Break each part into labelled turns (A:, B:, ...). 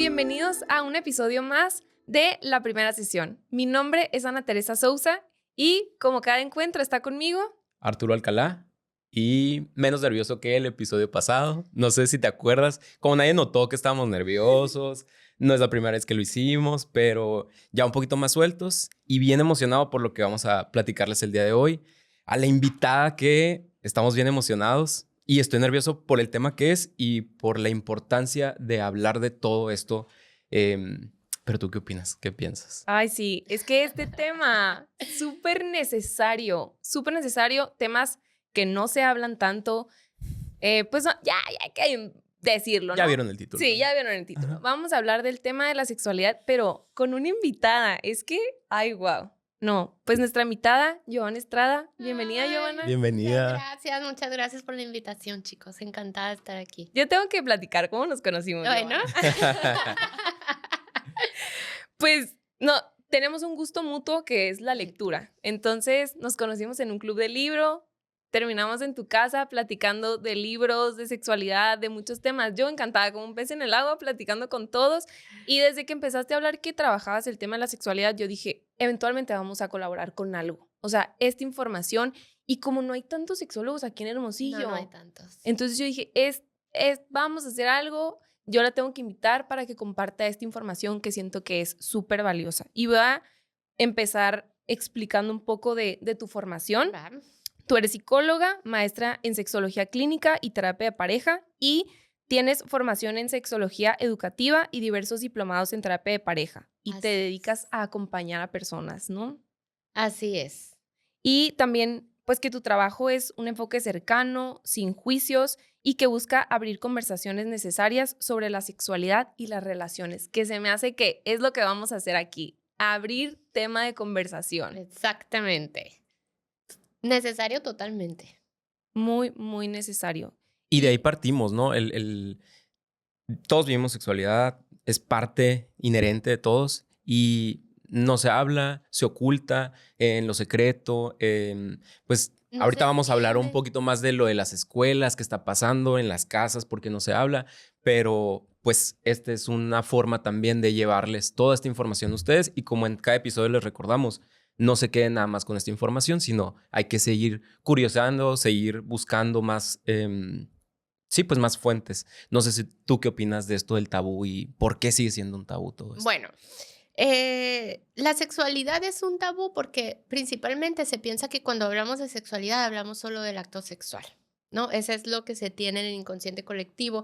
A: bienvenidos a un episodio más de La Primera Sesión. Mi nombre es Ana Teresa Sousa y como cada encuentro está conmigo
B: Arturo Alcalá, y menos nervioso que el episodio pasado. No sé si te acuerdas, como nadie notó que estábamos nerviosos, no es la primera vez que lo hicimos, pero ya un poquito más sueltos y bien emocionado por lo que vamos a platicarles el día de hoy. A la invitada que estamos bien emocionados y estoy nervioso por el tema que es y por la importancia de hablar de todo esto. Pero ¿tú qué opinas? ¿Qué piensas?
A: Ay, sí, es que este tema súper necesario, temas que no se hablan tanto, pues no, ya hay que decirlo, ¿no?
B: Ya vieron el título.
A: Sí, ya vieron el título.
B: Ajá.
A: Vamos a hablar del tema de la sexualidad, pero con una invitada. Es que, ay, wow. No, pues nuestra invitada, Giovanna Estrada. Bienvenida, Giovanna.
B: Bienvenida.
C: Muchas gracias por la invitación, chicos. Encantada de estar aquí.
A: Yo tengo que platicar cómo nos conocimos.
C: Bueno.
A: Pues no, tenemos un gusto mutuo que es la lectura. Entonces nos conocimos en un club de libro, terminamos en tu casa platicando de libros, de sexualidad, de muchos temas. Yo encantada como un pez en el agua platicando con todos. Y desde que empezaste a hablar que trabajabas el tema de la sexualidad, yo dije, eventualmente vamos a colaborar con algo. O sea, esta información. Y como no hay tantos sexólogos aquí en Hermosillo.
C: No hay tantos.
A: Entonces yo dije, vamos a hacer algo. Yo la tengo que invitar para que comparta esta información que siento que es súper valiosa. Y voy a empezar explicando un poco de tu formación.
C: Va.
A: Tú eres psicóloga, maestra en sexología clínica y terapia de pareja y tienes formación en sexología educativa y diversos diplomados en terapia de pareja. Y
C: Así
A: te
C: es.
A: dedicas a acompañar a personas, ¿no?
C: Así es.
A: Y también, pues que tu trabajo es un enfoque cercano, sin juicios y que busca abrir conversaciones necesarias sobre la sexualidad y las relaciones, que se me hace que es lo que vamos a hacer aquí, abrir tema de conversación.
C: Exactamente. Necesario totalmente.
A: Muy, muy necesario.
B: Y de ahí partimos, ¿no? Todos vivimos sexualidad, es parte inherente de todos y no se habla, se oculta en lo secreto. Pues
C: No
B: ahorita
C: se
B: vamos a hablar un
C: entiende.
B: poquito más de lo de las escuelas, qué está pasando en las casas, porque no se habla, pero pues esta es una forma también de llevarles toda esta información a ustedes y como en cada episodio les recordamos, no se queden nada más con esta información, sino hay que seguir curioseando, seguir buscando más. Sí, pues más fuentes. No sé si tú qué opinas de esto del tabú y por qué sigue siendo un tabú todo esto.
C: Bueno, la sexualidad es un tabú porque principalmente se piensa que cuando hablamos de sexualidad hablamos solo del acto sexual, ¿no? Eso es lo que se tiene en el inconsciente colectivo.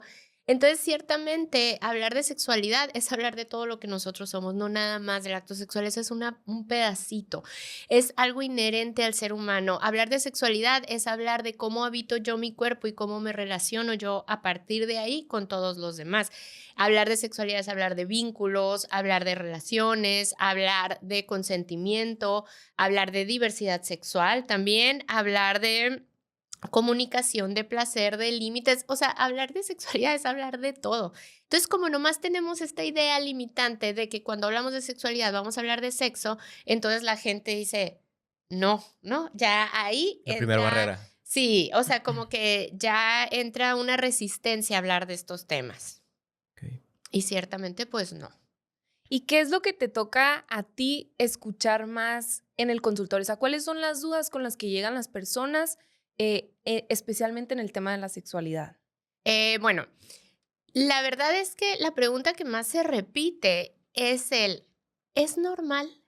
C: Entonces, ciertamente, hablar de sexualidad es hablar de todo lo que nosotros somos, no nada más del acto sexual. Eso es un pedacito, es algo inherente al ser humano. Hablar de sexualidad es hablar de cómo habito yo mi cuerpo y cómo me relaciono yo a partir de ahí con todos los demás. Hablar de sexualidad es hablar de vínculos, hablar de relaciones, hablar de consentimiento, hablar de diversidad sexual también, hablar de comunicación, de placer, de límites. O sea, hablar de sexualidad es hablar de todo. Entonces, como nomás tenemos esta idea limitante de que cuando hablamos de sexualidad vamos a hablar de sexo, entonces la gente dice, no, ya ahí
B: La primera barrera.
C: Sí, o sea, como que ya entra una resistencia a hablar de estos temas.
B: Okay.
C: Y ciertamente, pues no.
A: ¿Y qué es lo que te toca a ti escuchar más en el consultorio? O sea, ¿cuáles son las dudas con las que llegan las personas, especialmente en el tema de la sexualidad?
C: Bueno, la verdad es que la pregunta que más se repite es ¿es normal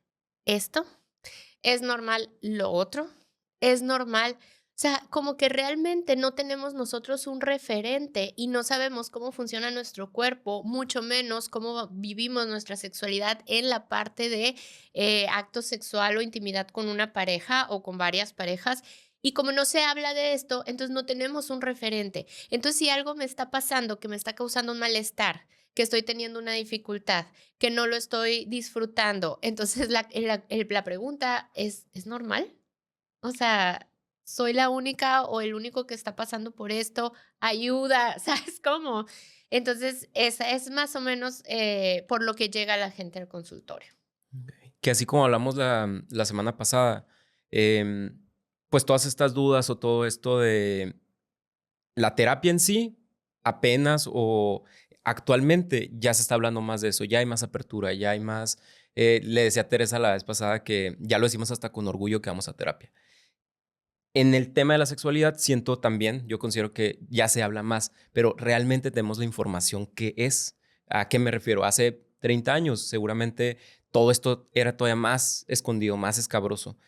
C: esto? ¿Es normal lo otro? ¿Es normal? O sea, como que realmente no tenemos nosotros un referente y no sabemos cómo funciona nuestro cuerpo, mucho menos cómo vivimos nuestra sexualidad en la parte de acto sexual o intimidad con una pareja o con varias parejas. Y como no se habla de esto, entonces no tenemos un referente. Entonces, si algo me está pasando, que me está causando un malestar, que estoy teniendo una dificultad, que no lo estoy disfrutando, entonces la pregunta ¿es normal? O sea, ¿soy la única o el único que está pasando por esto? Ayuda, ¿sabes cómo? Entonces, esa es más o menos por lo que llega la gente al consultorio.
B: Okay. Que así como hablamos la semana pasada, pues todas estas dudas o todo esto de la terapia en sí, apenas o actualmente ya se está hablando más de eso, ya hay más apertura, ya hay más... le decía a Teresa la vez pasada que ya lo decimos hasta con orgullo que vamos a terapia. En el tema de la sexualidad siento también, yo considero que ya se habla más, pero realmente tenemos la información que es. ¿A qué me refiero? Hace 30 años seguramente todo esto era todavía más escondido, más escabroso.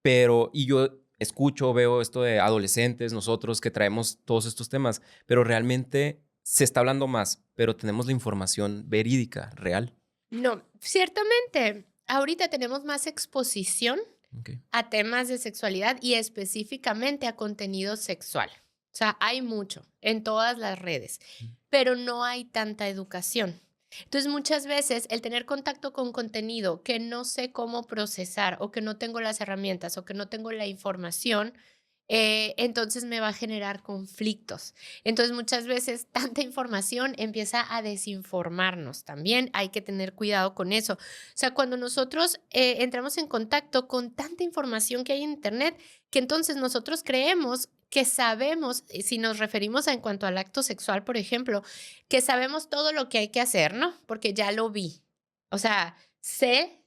B: Pero, y yo escucho, veo esto de adolescentes, nosotros que traemos todos estos temas, pero realmente se está hablando más, pero tenemos la información verídica, real.
C: No, ciertamente, ahorita tenemos más exposición
B: Okay.
C: a temas de sexualidad y específicamente a contenido sexual. O sea, hay mucho en todas las redes, pero no hay tanta educación. Entonces, muchas veces el tener contacto con contenido que no sé cómo procesar o que no tengo las herramientas o que no tengo la información, entonces me va a generar conflictos. Entonces, muchas veces tanta información empieza a desinformarnos también. Hay que tener cuidado con eso. O sea, cuando nosotros entramos en contacto con tanta información que hay en Internet, que entonces nosotros creemos que sabemos, si nos referimos en cuanto al acto sexual, por ejemplo, que sabemos todo lo que hay que hacer, ¿no? Porque ya lo vi. O sea, sé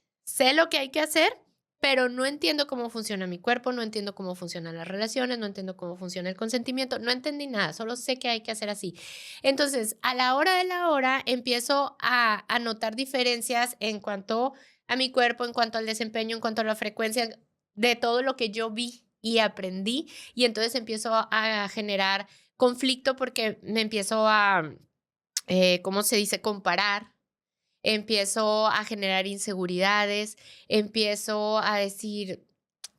C: lo que hay que hacer, pero no entiendo cómo funciona mi cuerpo, no entiendo cómo funcionan las relaciones, no entiendo cómo funciona el consentimiento, no entendí nada, solo sé que hay que hacer así. Entonces, a la hora de la hora, empiezo a notar diferencias en cuanto a mi cuerpo, en cuanto al desempeño, en cuanto a la frecuencia de todo lo que yo vi y aprendí, y entonces empiezo a generar conflicto porque me empiezo a, ¿cómo se dice?, comparar. Empiezo a generar inseguridades, empiezo a decir,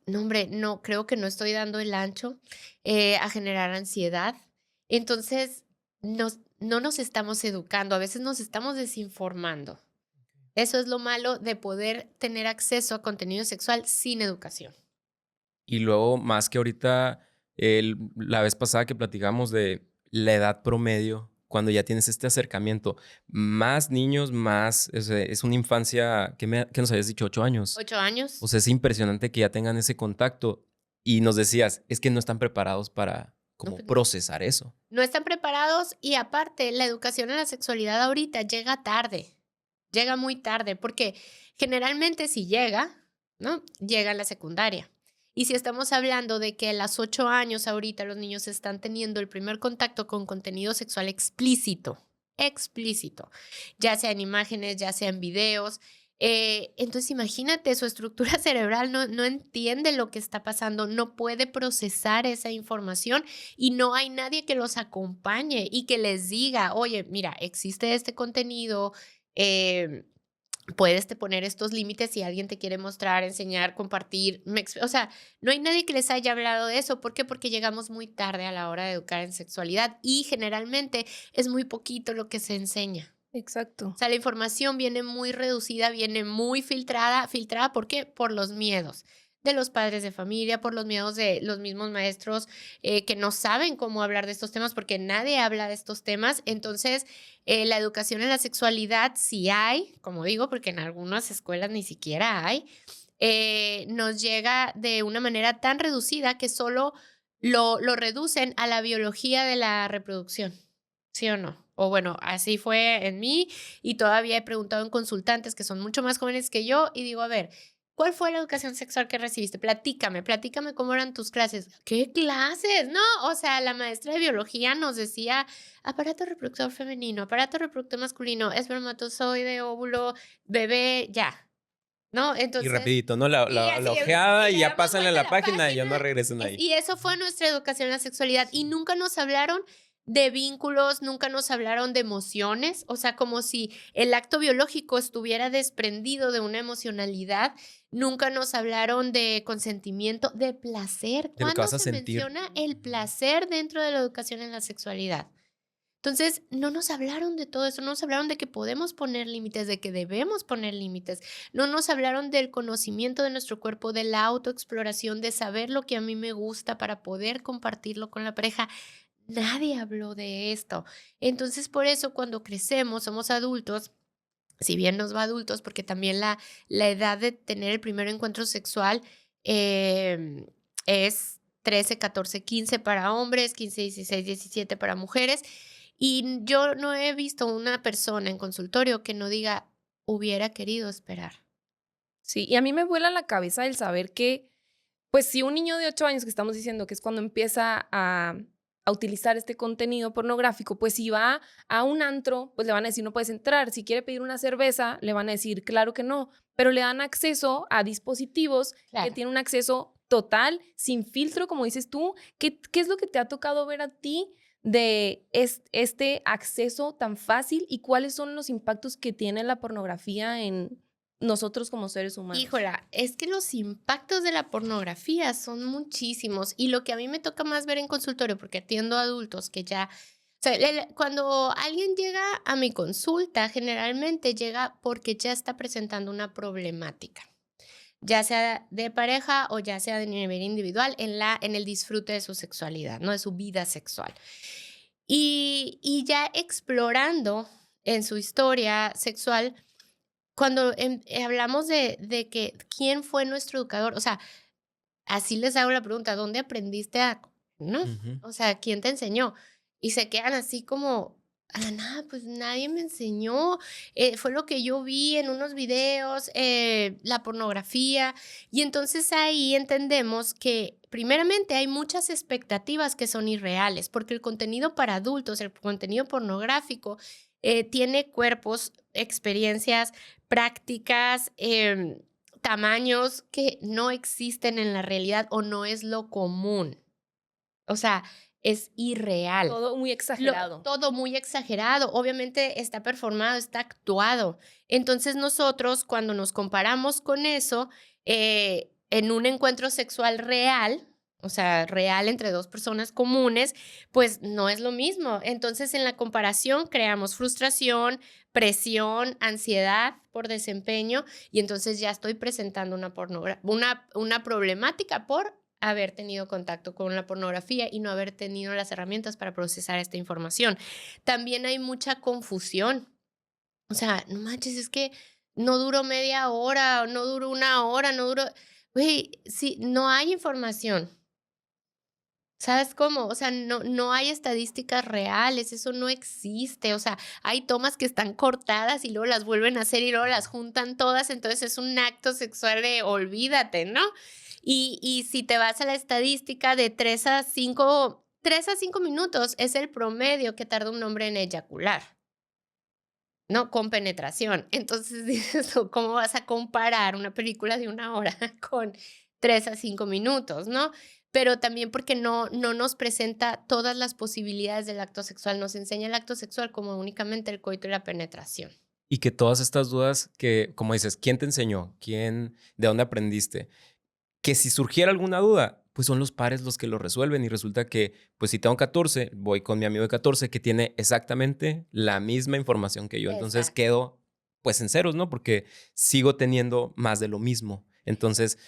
C: no, hombre, no, creo que no estoy dando el ancho, a generar ansiedad. Entonces, no nos estamos educando, a veces nos estamos desinformando. Eso es lo malo de poder tener acceso a contenido sexual sin educación.
B: Y luego, más que ahorita, la vez pasada que platicamos de la edad promedio, cuando ya tienes este acercamiento, más niños, más, es una infancia, ¿qué nos habías dicho? 8 años.
C: 8 años.
B: O sea, es impresionante que ya tengan ese contacto. Y nos decías, es que no están preparados para como
C: pues no.
B: procesar eso.
C: No están preparados y aparte, la educación en la sexualidad ahorita llega tarde, llega muy tarde, porque generalmente si llega, ¿no? Llega en la secundaria. Y si estamos hablando de que a los 8 años ahorita los niños están teniendo el primer contacto con contenido sexual explícito, ya sea en imágenes, ya sea en videos, entonces imagínate, su estructura cerebral no entiende lo que está pasando, no puede procesar esa información y no hay nadie que los acompañe y que les diga, oye, mira, existe este contenido, eh, puedes poner estos límites si alguien te quiere mostrar, enseñar, compartir. O sea, no hay nadie que les haya hablado de eso. ¿Por qué? Porque llegamos muy tarde a la hora de educar en sexualidad y generalmente es muy poquito lo que se enseña.
A: Exacto.
C: O sea, la información viene muy reducida, viene muy filtrada. ¿Filtrada por qué? Por los miedos de los padres de familia, por los miedos de los mismos maestros que no saben cómo hablar de estos temas porque nadie habla de estos temas. Entonces, la educación en la sexualidad sí hay, como digo, porque en algunas escuelas ni siquiera hay, nos llega de una manera tan reducida que solo lo reducen a la biología de la reproducción. ¿Sí o no? O bueno, así fue en mí y todavía he preguntado en consultantes que son mucho más jóvenes que yo y digo, a ver, ¿cuál fue la educación sexual que recibiste? Platícame cómo eran tus clases. ¿Qué clases? No, o sea, la maestra de biología nos decía aparato reproductor femenino, aparato reproductor masculino, espermatozoide, óvulo, bebé, ya. ¿No?
B: Y
C: Entonces,
B: rapidito, ¿no? La
C: así,
B: ojeada y
C: le
B: ya
C: damos
B: pásenle a
C: vuelta
B: la
C: a
B: página y ya no regresen ahí.
C: Y eso fue nuestra educación en la sexualidad. Y nunca nos hablaron de vínculos, nunca nos hablaron de emociones, o sea, como si el acto biológico estuviera desprendido de una emocionalidad, nunca nos hablaron de consentimiento, de placer.
B: De lo que
C: ¿Cuándo
B: vas a
C: se
B: sentir.
C: menciona el placer dentro de la educación en la sexualidad? Entonces, no nos hablaron de todo eso, no nos hablaron de que podemos poner límites, de que debemos poner límites, no nos hablaron del conocimiento de nuestro cuerpo, de la autoexploración, de saber lo que a mí me gusta para poder compartirlo con la pareja. Nadie habló de esto. Entonces, por eso cuando crecemos, somos adultos, si bien nos va a adultos, porque también la edad de tener el primer encuentro sexual es 13, 14, 15 para hombres, 15, 16, 17 para mujeres. Y yo no he visto una persona en consultorio que no diga, hubiera querido esperar.
A: Sí, y a mí me vuela la cabeza el saber que, pues si un niño de 8 años, que estamos diciendo que es cuando empieza a utilizar este contenido pornográfico, pues si va a un antro, pues le van a decir no puedes entrar. Si quiere pedir una cerveza, le van a decir claro que no, pero le dan acceso a dispositivos que
C: Claro.
A: tienen un acceso total, sin filtro, como dices tú. ¿Qué es lo que te ha tocado ver a ti de este acceso tan fácil y cuáles son los impactos que tiene la pornografía en nosotros como seres humanos?
C: Híjola, es que los impactos de la pornografía son muchísimos y lo que a mí me toca más ver en consultorio, porque atiendo a adultos que ya, o sea, cuando alguien llega a mi consulta, generalmente llega porque ya está presentando una problemática, ya sea de pareja o ya sea de nivel individual en el disfrute de su sexualidad, ¿no? De su vida sexual. Y ya explorando en su historia sexual, cuando hablamos de que quién fue nuestro educador, o sea, así les hago la pregunta, ¿dónde aprendiste a? ¿No?
B: Ujú.
C: O sea, ¿quién te enseñó? Y se quedan así como, a la nada, pues nadie me enseñó, fue lo que yo vi en unos videos, la pornografía, y entonces ahí entendemos que primeramente hay muchas expectativas que son irreales, porque el contenido para adultos, el contenido pornográfico, tiene cuerpos, experiencias, prácticas, tamaños que no existen en la realidad o no es lo común. O sea, es irreal.
A: Todo muy exagerado.
C: Todo muy exagerado. Obviamente está performado, está actuado. Entonces nosotros cuando nos comparamos con eso, en un encuentro sexual real, o sea, real entre dos personas comunes, pues no es lo mismo. Entonces en la comparación creamos frustración, presión, ansiedad por desempeño y entonces ya estoy presentando una problemática por haber tenido contacto con la pornografía y no haber tenido las herramientas para procesar esta información. También hay mucha confusión. O sea, no manches, es que no duró media hora, no duró una hora, no duró. Güey, sí, no hay información. ¿Sabes cómo? O sea, no hay estadísticas reales, eso no existe. O sea, hay tomas que están cortadas y luego las vuelven a hacer y luego las juntan todas, entonces es un acto sexual de olvídate, ¿no? Y si te vas a la estadística de 3 a 5 minutos es el promedio que tarda un hombre en eyacular, ¿no? Con penetración. Entonces dices, tú, ¿cómo vas a comparar una película de una hora con 3 a 5 minutos, ¿no? Pero también porque no nos presenta todas las posibilidades del acto sexual, nos enseña el acto sexual como únicamente el coito y la penetración.
B: Y que todas estas dudas que, como dices, ¿quién te enseñó? ¿De dónde aprendiste? Que si surgiera alguna duda, pues son los pares los que lo resuelven y resulta que, pues si tengo 14, voy con mi amigo de 14 que tiene exactamente la misma información que yo. Entonces
C: Exacto.
B: quedo pues en ceros, ¿no? Porque sigo teniendo más de lo mismo. Entonces,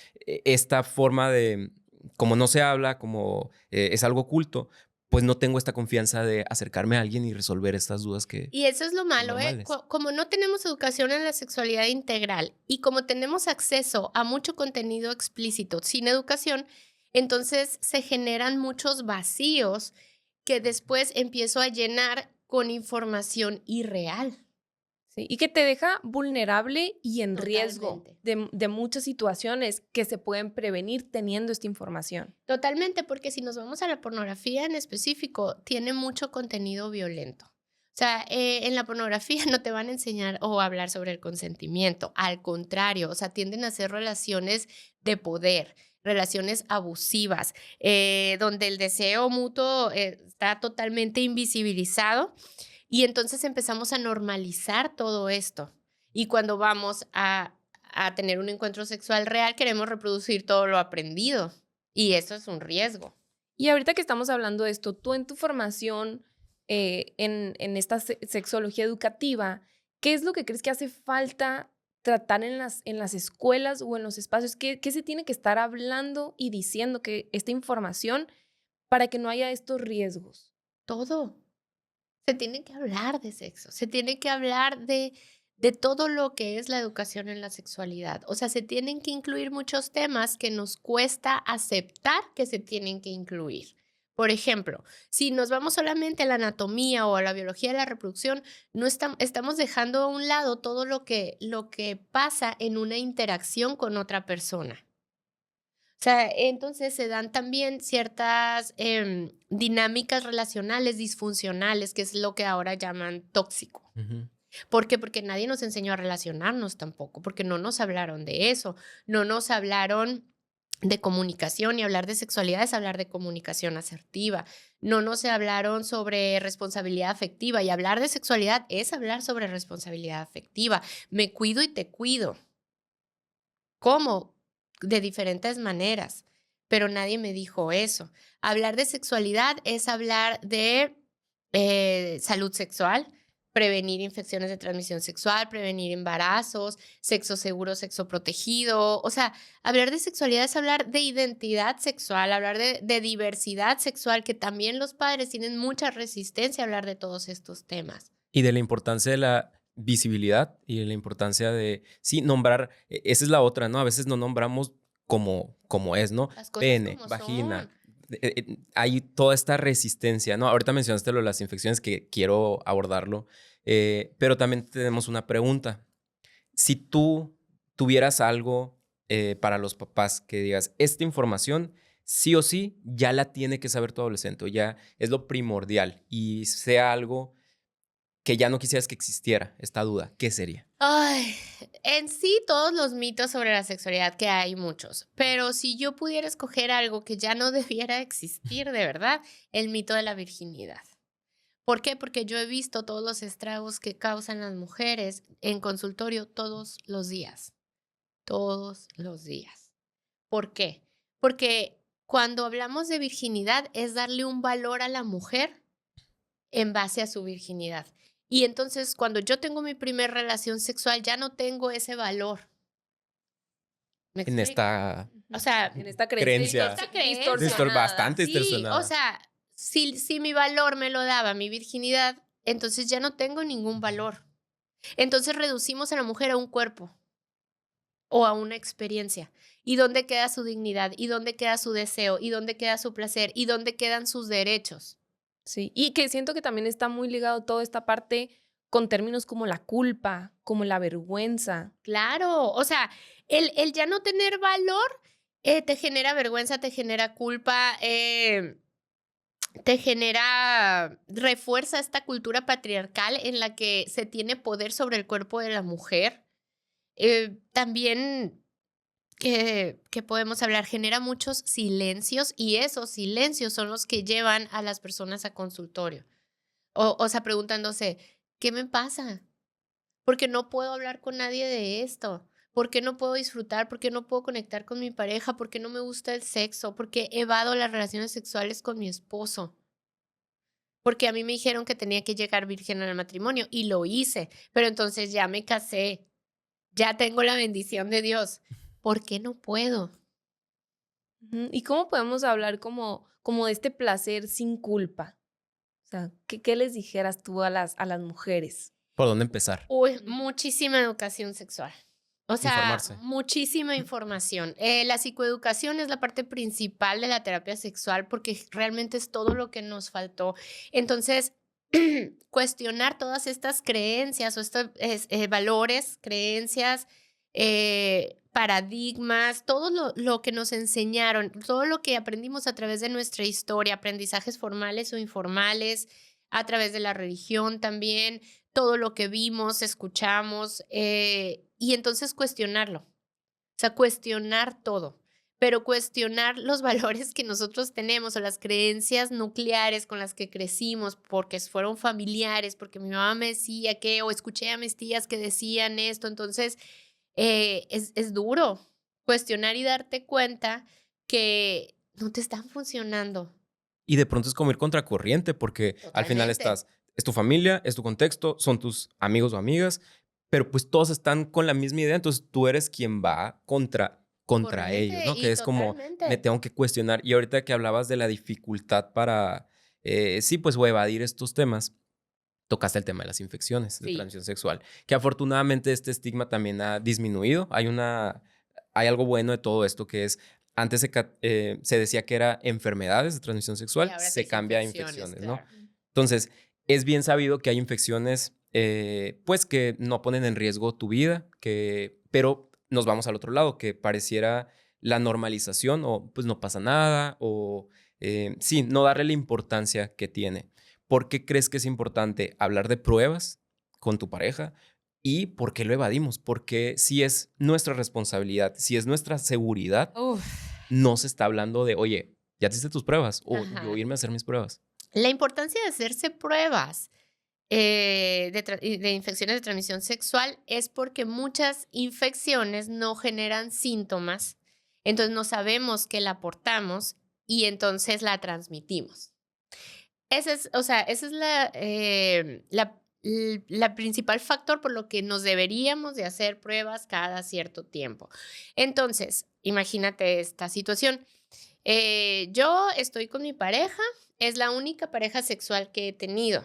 B: esta forma de, como no se habla, como es algo oculto, pues no tengo esta confianza de acercarme a alguien y resolver estas dudas que
C: Y eso es lo
B: son
C: malo, ¿eh?
B: normales.
C: Como no tenemos educación en la sexualidad integral y como tenemos acceso a mucho contenido explícito sin educación, entonces se generan muchos vacíos que después empiezo a llenar con información irreal.
A: Sí, y que te deja vulnerable y en riesgo
C: Totalmente.
A: de muchas situaciones que se pueden prevenir teniendo esta información.
C: Totalmente, porque si nos vamos a la pornografía en específico, tiene mucho contenido violento. O sea, en la pornografía no te van a enseñar o hablar sobre el consentimiento. Al contrario, o sea, tienden a ser relaciones de poder, relaciones abusivas, donde el deseo mutuo está totalmente invisibilizado y entonces empezamos a normalizar todo esto. Y cuando vamos a tener un encuentro sexual real, queremos reproducir todo lo aprendido. Y eso es un riesgo.
A: Y ahorita que estamos hablando de esto, tú en tu formación en esta sexología educativa, ¿qué es lo que crees que hace falta tratar en las escuelas o en los espacios? ¿Qué se tiene que estar hablando y diciendo que esta información para que no haya estos riesgos?
C: Todo. Se tiene que hablar de sexo, se tiene que hablar de todo lo que es la educación en la sexualidad. O sea, se tienen que incluir muchos temas que nos cuesta aceptar que se tienen que incluir. Por ejemplo, si nos vamos solamente a la anatomía o a la biología de la reproducción, no estamos dejando a un lado todo lo que pasa en una interacción con otra persona. O sea, entonces se dan también ciertas dinámicas relacionales disfuncionales, que es lo que ahora llaman tóxico.
B: Ujú.
C: ¿Por qué? Porque nadie nos enseñó a relacionarnos tampoco, porque no nos hablaron de eso, no nos hablaron de comunicación, y hablar de sexualidad es hablar de comunicación asertiva. No nos hablaron sobre responsabilidad afectiva, y hablar de sexualidad es hablar sobre responsabilidad afectiva. Me cuido y te cuido. ¿Cómo? De diferentes maneras, pero nadie me dijo eso. Hablar de sexualidad es hablar de salud sexual, prevenir infecciones de transmisión sexual, prevenir embarazos, sexo seguro, sexo protegido. O sea, hablar de sexualidad es hablar de identidad sexual, hablar de diversidad sexual, que también los padres tienen mucha resistencia a hablar de todos estos temas.
B: Y de la importancia de la visibilidad y de la importancia de, sí, nombrar, esa es la otra, ¿no? A veces no nombramos como es, ¿no?
C: Las cosas
B: Pene,
C: como
B: vagina.
C: son.
B: Hay toda esta resistencia, ¿no? Ahorita mencionaste lo de las infecciones, que quiero abordarlo, pero también tenemos una pregunta. Si tú tuvieras algo para los papás que digas, esta información sí o sí ya la tiene que saber tu adolescente, o ya es lo primordial, y sea algo que ya no quisieras que existiera, esta duda, ¿qué sería?
C: Ay, en sí todos los mitos sobre la sexualidad, que hay muchos, pero si yo pudiera escoger algo que ya no debiera existir de verdad, el mito de la virginidad. ¿Por qué? Porque yo he visto todos los estragos que causan las mujeres en consultorio todos los días, todos los días. ¿Por qué? Porque cuando hablamos de virginidad es darle un valor a la mujer en base a su virginidad. Y entonces, cuando yo tengo mi primer relación sexual, ya no tengo ese valor. ¿Me
B: En
C: explico?
B: esta
C: O sea,
A: En esta
B: creencia.
C: esta creencia.
B: Bastante
C: Sí,
B: distorsionada.
C: o sea, si mi valor me lo daba mi virginidad, entonces ya no tengo ningún valor. Entonces reducimos a la mujer a un cuerpo o a una experiencia. ¿Y dónde queda su dignidad? ¿Y dónde queda su deseo? ¿Y dónde queda su placer? ¿Y dónde quedan sus derechos?
A: Sí, y que siento que también está muy ligado toda esta parte con términos como la culpa, como la vergüenza.
C: Claro, o sea, el ya no tener valor te genera vergüenza, te genera culpa, refuerza esta cultura patriarcal en la que se tiene poder sobre el cuerpo de la mujer. También, que podemos hablar, genera muchos silencios, y esos silencios son los que llevan a las personas a consultorio. O sea, preguntándose, ¿qué me pasa? Porque no puedo hablar con nadie de esto. ¿Por qué no puedo disfrutar? ¿Por qué no puedo conectar con mi pareja? ¿Por qué no me gusta el sexo? ¿Por qué evado las relaciones sexuales con mi esposo? Porque a mí me dijeron que tenía que llegar virgen al matrimonio y lo hice, pero entonces ya me casé, ya tengo la bendición de Dios. ¿Por qué no puedo?
A: Ujú. ¿Y cómo podemos hablar como de este placer sin culpa? O sea, ¿qué les dijeras tú a las mujeres?
B: ¿Por dónde empezar?
C: Uy, muchísima educación sexual. O sea,
B: Informarse.
C: muchísima información. La psicoeducación es la parte principal de la terapia sexual, porque realmente es todo lo que nos faltó. Entonces, cuestionar todas estas creencias o estos valores, creencias, paradigmas, todo lo que nos enseñaron, todo lo que aprendimos a través de nuestra historia, aprendizajes formales o informales, a través de la religión también, todo lo que vimos, escuchamos, y entonces cuestionarlo. O sea, cuestionar todo, pero cuestionar los valores que nosotros tenemos o las creencias nucleares con las que crecimos, porque fueron familiares, porque mi mamá me decía que, o escuché a mis tías que decían esto. Entonces, es duro cuestionar y darte cuenta que no te están funcionando.
B: Y de pronto es como ir contracorriente, porque al final
C: Totalmente.
B: es tu familia, es tu contexto, son tus amigos o amigas, pero pues todos están con la misma idea, entonces tú eres quien va contra ellos,
C: Corriente
B: ¿no? Que
C: y
B: es como, me
C: totalmente.
B: tengo que cuestionar. Y ahorita que hablabas de la dificultad para, sí, pues, o evadir estos temas, tocaste el tema de las infecciones de
C: Sí.
B: transmisión sexual, que afortunadamente este estigma también ha disminuido. Hay algo bueno de todo esto, que es antes se decía que era enfermedades de transmisión
C: Y
B: sexual,
C: ahora
B: se
C: dice
B: cambia a
C: infecciones,
B: infecciones, ¿no?
C: claro.
B: Entonces, es bien sabido que hay infecciones, pues, que no ponen en riesgo tu vida, pero nos vamos al otro lado, que pareciera la normalización o pues no pasa nada o sí, no darle la importancia que tiene. ¿Por qué crees que es importante hablar de pruebas con tu pareja? ¿Y por qué lo evadimos? Porque si es nuestra responsabilidad, si es nuestra seguridad,
C: Uf,
B: no se está hablando de, oye, ¿ya te hiciste tus pruebas? O yo
C: ajá.
B: irme a hacer mis pruebas.
C: La importancia de hacerse pruebas de infecciones de transmisión sexual es porque muchas infecciones no generan síntomas, entonces no sabemos que la portamos y entonces la transmitimos. Esa es la principal factor por lo que nos deberíamos de hacer pruebas cada cierto tiempo. Entonces, imagínate esta situación. Yo estoy con mi pareja, es la única pareja sexual que he tenido.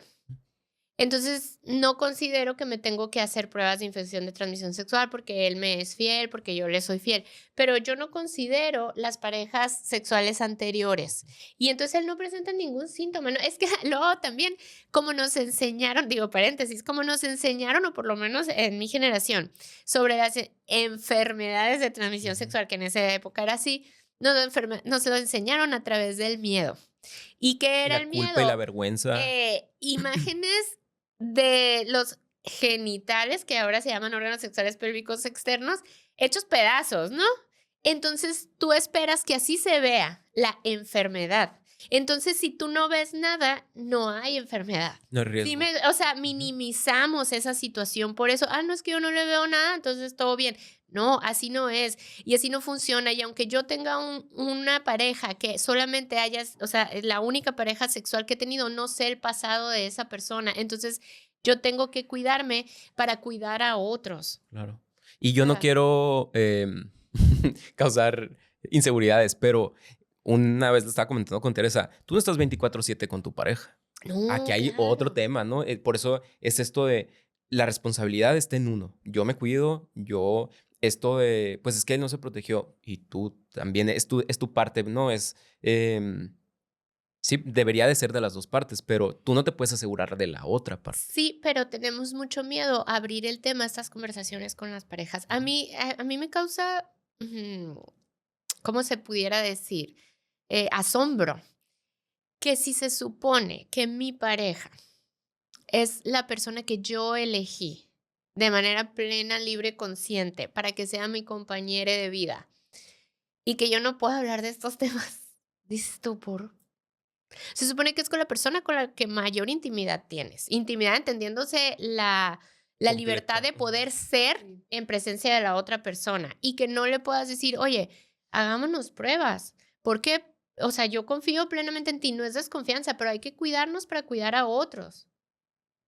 C: Entonces, no considero que me tengo que hacer pruebas de infección de transmisión sexual porque él me es fiel, porque yo le soy fiel, pero yo no considero las parejas sexuales anteriores. Y entonces él no presenta ningún síntoma, ¿no? Es que luego también, como nos enseñaron, digo paréntesis, como nos enseñaron, o por lo menos en mi generación, sobre las enfermedades de transmisión
B: Ujú.
C: sexual, que en esa época era así, nos lo enseñaron a través del miedo. ¿Y qué
B: Y
C: era
B: la
C: el
B: culpa y la
C: miedo?
B: vergüenza.
C: Imágenes de los genitales, que ahora se llaman órganos sexuales pélvicos externos, hechos pedazos, ¿no? Entonces tú esperas que así se vea la enfermedad. Entonces, si tú no ves nada, no hay enfermedad.
B: No hay
C: Sí,
B: riesgo.
C: o sea,
B: Ujú.
C: minimizamos esa situación. Por eso, no es que yo no le veo nada, entonces todo bien. No, así no es. Y así no funciona. Y aunque yo tenga una pareja que solamente haya, o sea, es la única pareja sexual que he tenido, no sé el pasado de esa persona. Entonces, yo tengo que cuidarme para cuidar a otros.
B: Claro. Y yo no
C: Ajá.
B: quiero causar inseguridades, pero una vez lo estaba comentando con Teresa, tú no estás 24/7 con tu pareja. Aquí
C: No,
B: hay otro
C: claro.
B: tema, ¿no? Por eso es esto de la responsabilidad está en uno. Yo me cuido, esto de, pues es que él no se protegió y tú también, es tu parte, ¿no? Sí, debería de ser de las dos partes, pero tú no te puedes asegurar de la otra parte.
C: Sí, pero tenemos mucho miedo a abrir el tema, estas conversaciones con las parejas. A mí me causa, ¿cómo se pudiera decir? Asombro que si se supone que mi pareja es la persona que yo elegí de manera plena, libre, consciente, para que sea mi compañera de vida y que yo no pueda hablar de estos temas. Dices tú, se supone que es con la persona con la que mayor intimidad tienes. Intimidad entendiéndose la libertad
B: Completa.
C: de
B: Ujú.
C: poder ser en presencia de la otra persona y que no le puedas decir, oye, hagámonos pruebas. Porque, o sea, yo confío plenamente en ti, no es desconfianza, pero hay que cuidarnos para cuidar a otros,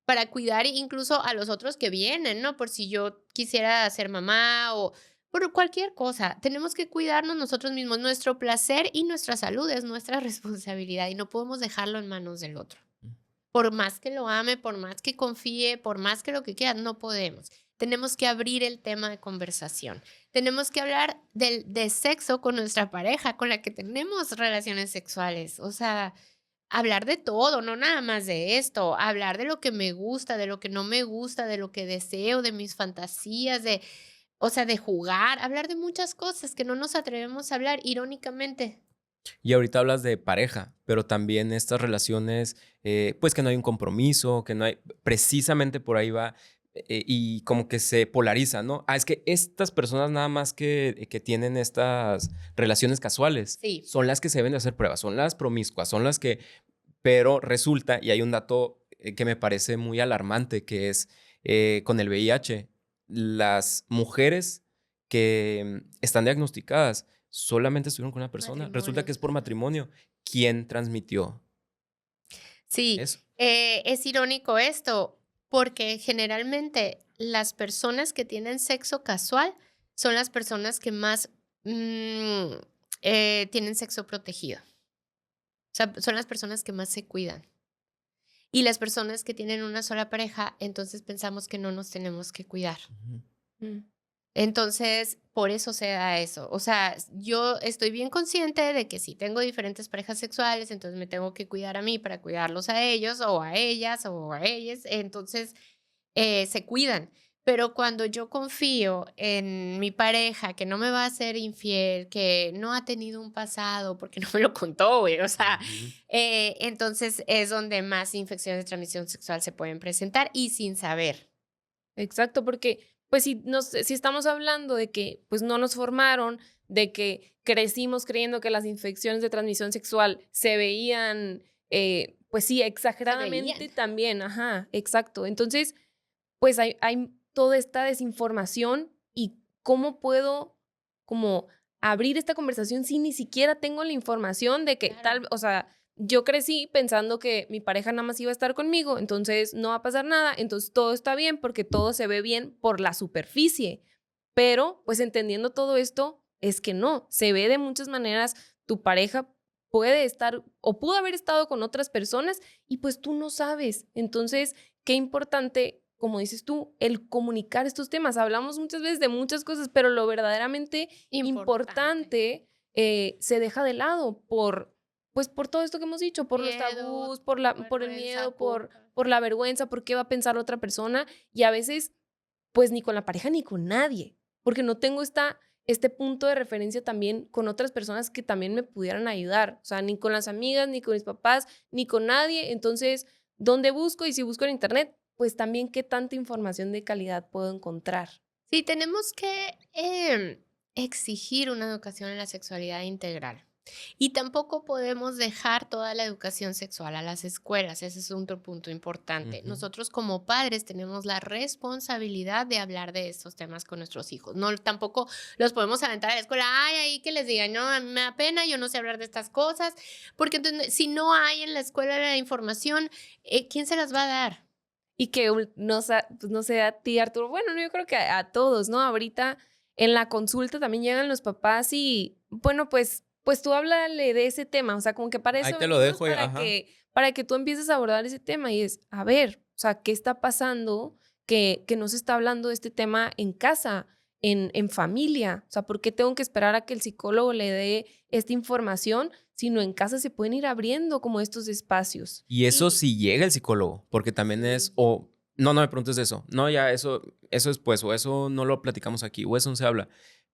C: para cuidar incluso a los otros que vienen, ¿no? Por si yo quisiera ser mamá o por cualquier cosa. Tenemos que cuidarnos nosotros mismos. Nuestro placer y nuestra salud es nuestra responsabilidad y no podemos dejarlo en manos del otro. Por más que lo ame, por más que confíe, por más que lo que quiera, no podemos. Tenemos que abrir el tema de conversación. Tenemos que hablar de sexo con nuestra pareja, con la que tenemos relaciones sexuales. O sea, hablar de todo, no nada más de esto, hablar de lo que me gusta, de lo que no me gusta, de lo que deseo, de mis fantasías, o sea, de jugar, hablar de muchas cosas que no nos atrevemos a hablar, irónicamente.
B: Y ahorita hablas de pareja, pero también estas relaciones, pues que no hay un compromiso, que no hay, precisamente por ahí va, y como que se polariza, ¿no? Es que estas personas nada más que tienen estas relaciones casuales
C: Sí,
B: son las que se deben de hacer pruebas, son las promiscuas, son las que, pero resulta, y hay un dato que me parece muy alarmante, que es con el VIH, las mujeres que están diagnosticadas solamente estuvieron con una persona. Resulta que
C: matrimonios.
B: es por matrimonio. ¿Quién transmitió
C: Sí,
B: eso?
C: es irónico esto, porque generalmente las personas que tienen sexo casual son las personas que más tienen sexo protegido. O sea, son las personas que más se cuidan. Y las personas que tienen una sola pareja, entonces pensamos que no nos tenemos que cuidar.
B: Ujú.
A: Mm.
C: Entonces, por eso se da eso. O sea, yo estoy bien consciente de que si tengo diferentes parejas sexuales, entonces me tengo que cuidar a mí para cuidarlos a ellos o a ellas o a ellas. Entonces, se cuidan. Pero cuando yo confío en mi pareja, que no me va a ser infiel, que no ha tenido un pasado, porque no me lo contó, güey, o sea,
B: Ujú.
C: entonces es donde más infecciones de transmisión sexual se pueden presentar y sin saber.
A: Exacto, porque pues si estamos hablando de que pues no nos formaron, de que crecimos creyendo que las infecciones de transmisión sexual se veían, pues sí,
C: Se veían.
A: exageradamente también, ajá, exacto. Entonces, pues hay toda esta desinformación y cómo puedo como abrir esta conversación si ni siquiera tengo la información de que
C: Claro.
A: o sea, yo crecí pensando que mi pareja nada más iba a estar conmigo, entonces no va a pasar nada, entonces todo está bien porque todo se ve bien por la superficie. Pero, pues entendiendo todo esto, es que no, se ve de muchas maneras, tu pareja puede estar o pudo haber estado con otras personas y pues tú no sabes. Entonces, qué importante, como dices tú, el comunicar estos temas. Hablamos muchas veces de muchas cosas, pero lo verdaderamente
C: Importante.
A: importante se deja de lado pues por todo esto que hemos dicho, por los
C: Miedo,
A: tabús, por el
C: vergüenza,
A: miedo,
C: culpa.
A: por la vergüenza, por qué va a pensar la otra persona y a veces pues ni con la pareja ni con nadie, porque no tengo este punto de referencia también con otras personas que también me pudieran ayudar, o sea, ni con las amigas, ni con mis papás, ni con nadie. Entonces, ¿dónde busco? Y si busco en internet, pues también qué tanta información de calidad puedo encontrar.
C: Sí, tenemos que exigir una educación en la sexualidad integral. Y tampoco podemos dejar toda la educación sexual a las escuelas. Ese es otro punto importante.
B: Ujú.
C: Nosotros como padres tenemos la responsabilidad de hablar de estos temas con nuestros hijos. No, tampoco los podemos aventar a la escuela, ay, ahí que les digan, no, a mí me da pena, yo no sé hablar de estas cosas, porque entonces, si no hay en la escuela la información, ¿quién se las va a dar?
A: Y que pues no sé a ti, Arturo, bueno, no, yo creo que a todos, ¿no? Ahorita en la consulta también llegan los papás y, bueno, pues tú háblale de ese tema, o sea, como que para
B: Ahí
A: eso
B: te lo
A: venimos,
B: dejo, ajá.
A: para que tú empieces a abordar ese tema y es, a ver, o sea, ¿qué está pasando que no se está hablando de este tema en casa, en familia? O sea, ¿por qué tengo que esperar a que el psicólogo le dé esta información, sino en casa se pueden ir abriendo como estos espacios?
B: Y eso
C: Sí,
B: si llega el psicólogo, porque también es,
C: sí.
B: o no, no me preguntes de eso. No, ya eso después, o eso no lo platicamos aquí, o eso no se habla.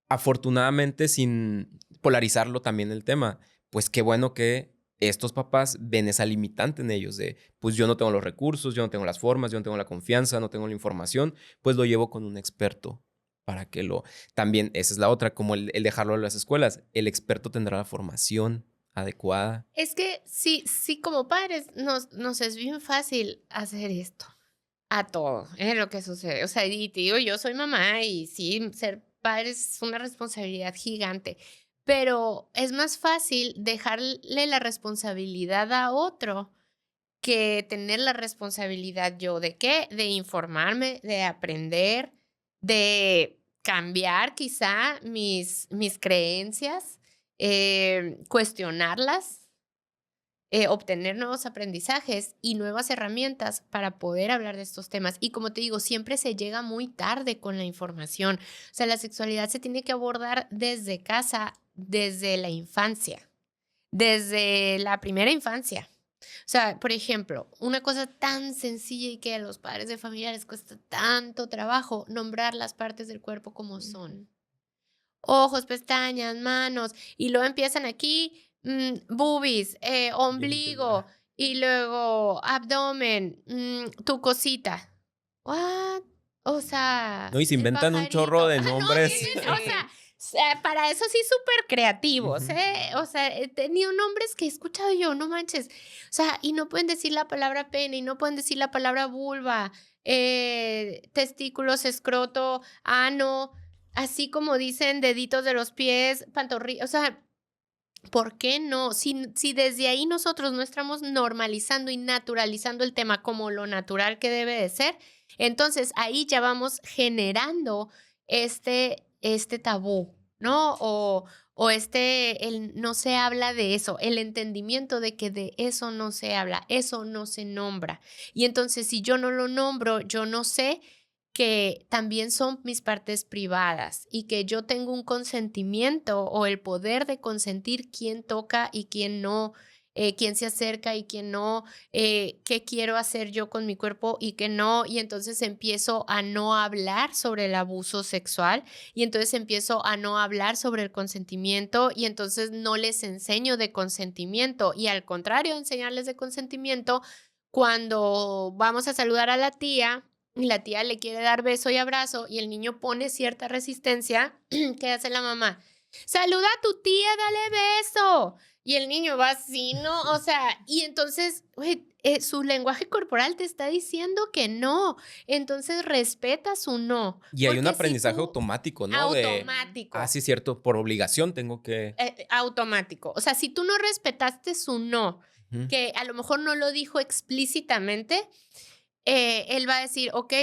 B: Afortunadamente, sin polarizarlo también el tema, pues qué bueno que estos papás ven esa limitante en ellos de, pues yo no tengo los recursos, yo no tengo las formas, yo no tengo la confianza, no tengo la información, pues lo llevo con un experto para que lo... También, esa es la otra, como el dejarlo en las escuelas, el experto tendrá la formación adecuada.
C: Es que sí, sí, como padres nos es bien fácil hacer esto a todo, es lo que sucede. O sea, y te digo, yo soy mamá y sí, ser padre es una responsabilidad gigante, pero es más fácil dejarle la responsabilidad a otro que tener la responsabilidad yo de qué, de informarme, de aprender, de cambiar quizá mis creencias, cuestionarlas, obtener nuevos aprendizajes y nuevas herramientas para poder hablar de estos temas. Y como te digo, siempre se llega muy tarde con la información. O sea, la sexualidad se tiene que abordar desde casa, desde la infancia, desde la primera infancia. O sea, por ejemplo, una cosa tan sencilla y que a los padres de familia les cuesta tanto trabajo, nombrar las partes del cuerpo como son.
A: Ujú.
C: Ojos, pestañas, manos, y luego empiezan aquí, boobies,
B: Dientes,
C: ombligo, y luego abdomen, tu cosita. ¿What? O sea,
B: No, y se
C: el
B: inventan un chorro
C: pajarito.
B: de
C: No,
B: nombres.
A: Sí,
C: o sea,
A: sí.
C: para eso sí súper creativos,
B: Ujú.
C: ¿eh? O sea, he tenido nombres que he escuchado yo, no manches. O sea, y no pueden decir la palabra pene, y no pueden decir la palabra vulva, testículos, escroto, ano, así como dicen deditos de los pies, pantorrillas, o sea, ¿por qué no? Si desde ahí nosotros no estamos normalizando y naturalizando el tema como lo natural que debe de ser, entonces ahí ya vamos generando este tabú, ¿no? O el no se habla de eso, el entendimiento de que de eso no se habla, eso no se nombra. Y entonces si yo no lo nombro, yo no sé que también son mis partes privadas y que yo tengo un consentimiento o el poder de consentir quién toca y quién no, quién se acerca y quién no, qué quiero hacer yo con mi cuerpo y qué no. Y entonces empiezo a no hablar sobre el abuso sexual y entonces empiezo a no hablar sobre el consentimiento y entonces no les enseño de consentimiento y al contrario de enseñarles de consentimiento, cuando vamos a saludar a la tía y la tía le quiere dar beso y abrazo y el niño pone cierta resistencia, ¿qué hace la mamá? Saluda a tu tía, dale beso. Y el niño va así, ¿no? O sea, y entonces, güey, su lenguaje corporal te está diciendo que no. Entonces respeta su no.
B: Y hay un
C: Porque si
B: aprendizaje
C: tú-
B: automático, ¿no?
C: automático.
B: Sí, cierto, por obligación tengo que...
C: Automático. O sea, si tú no respetaste su no,
B: Ujú.
C: que a lo mejor no lo dijo explícitamente, él va a decir, ok,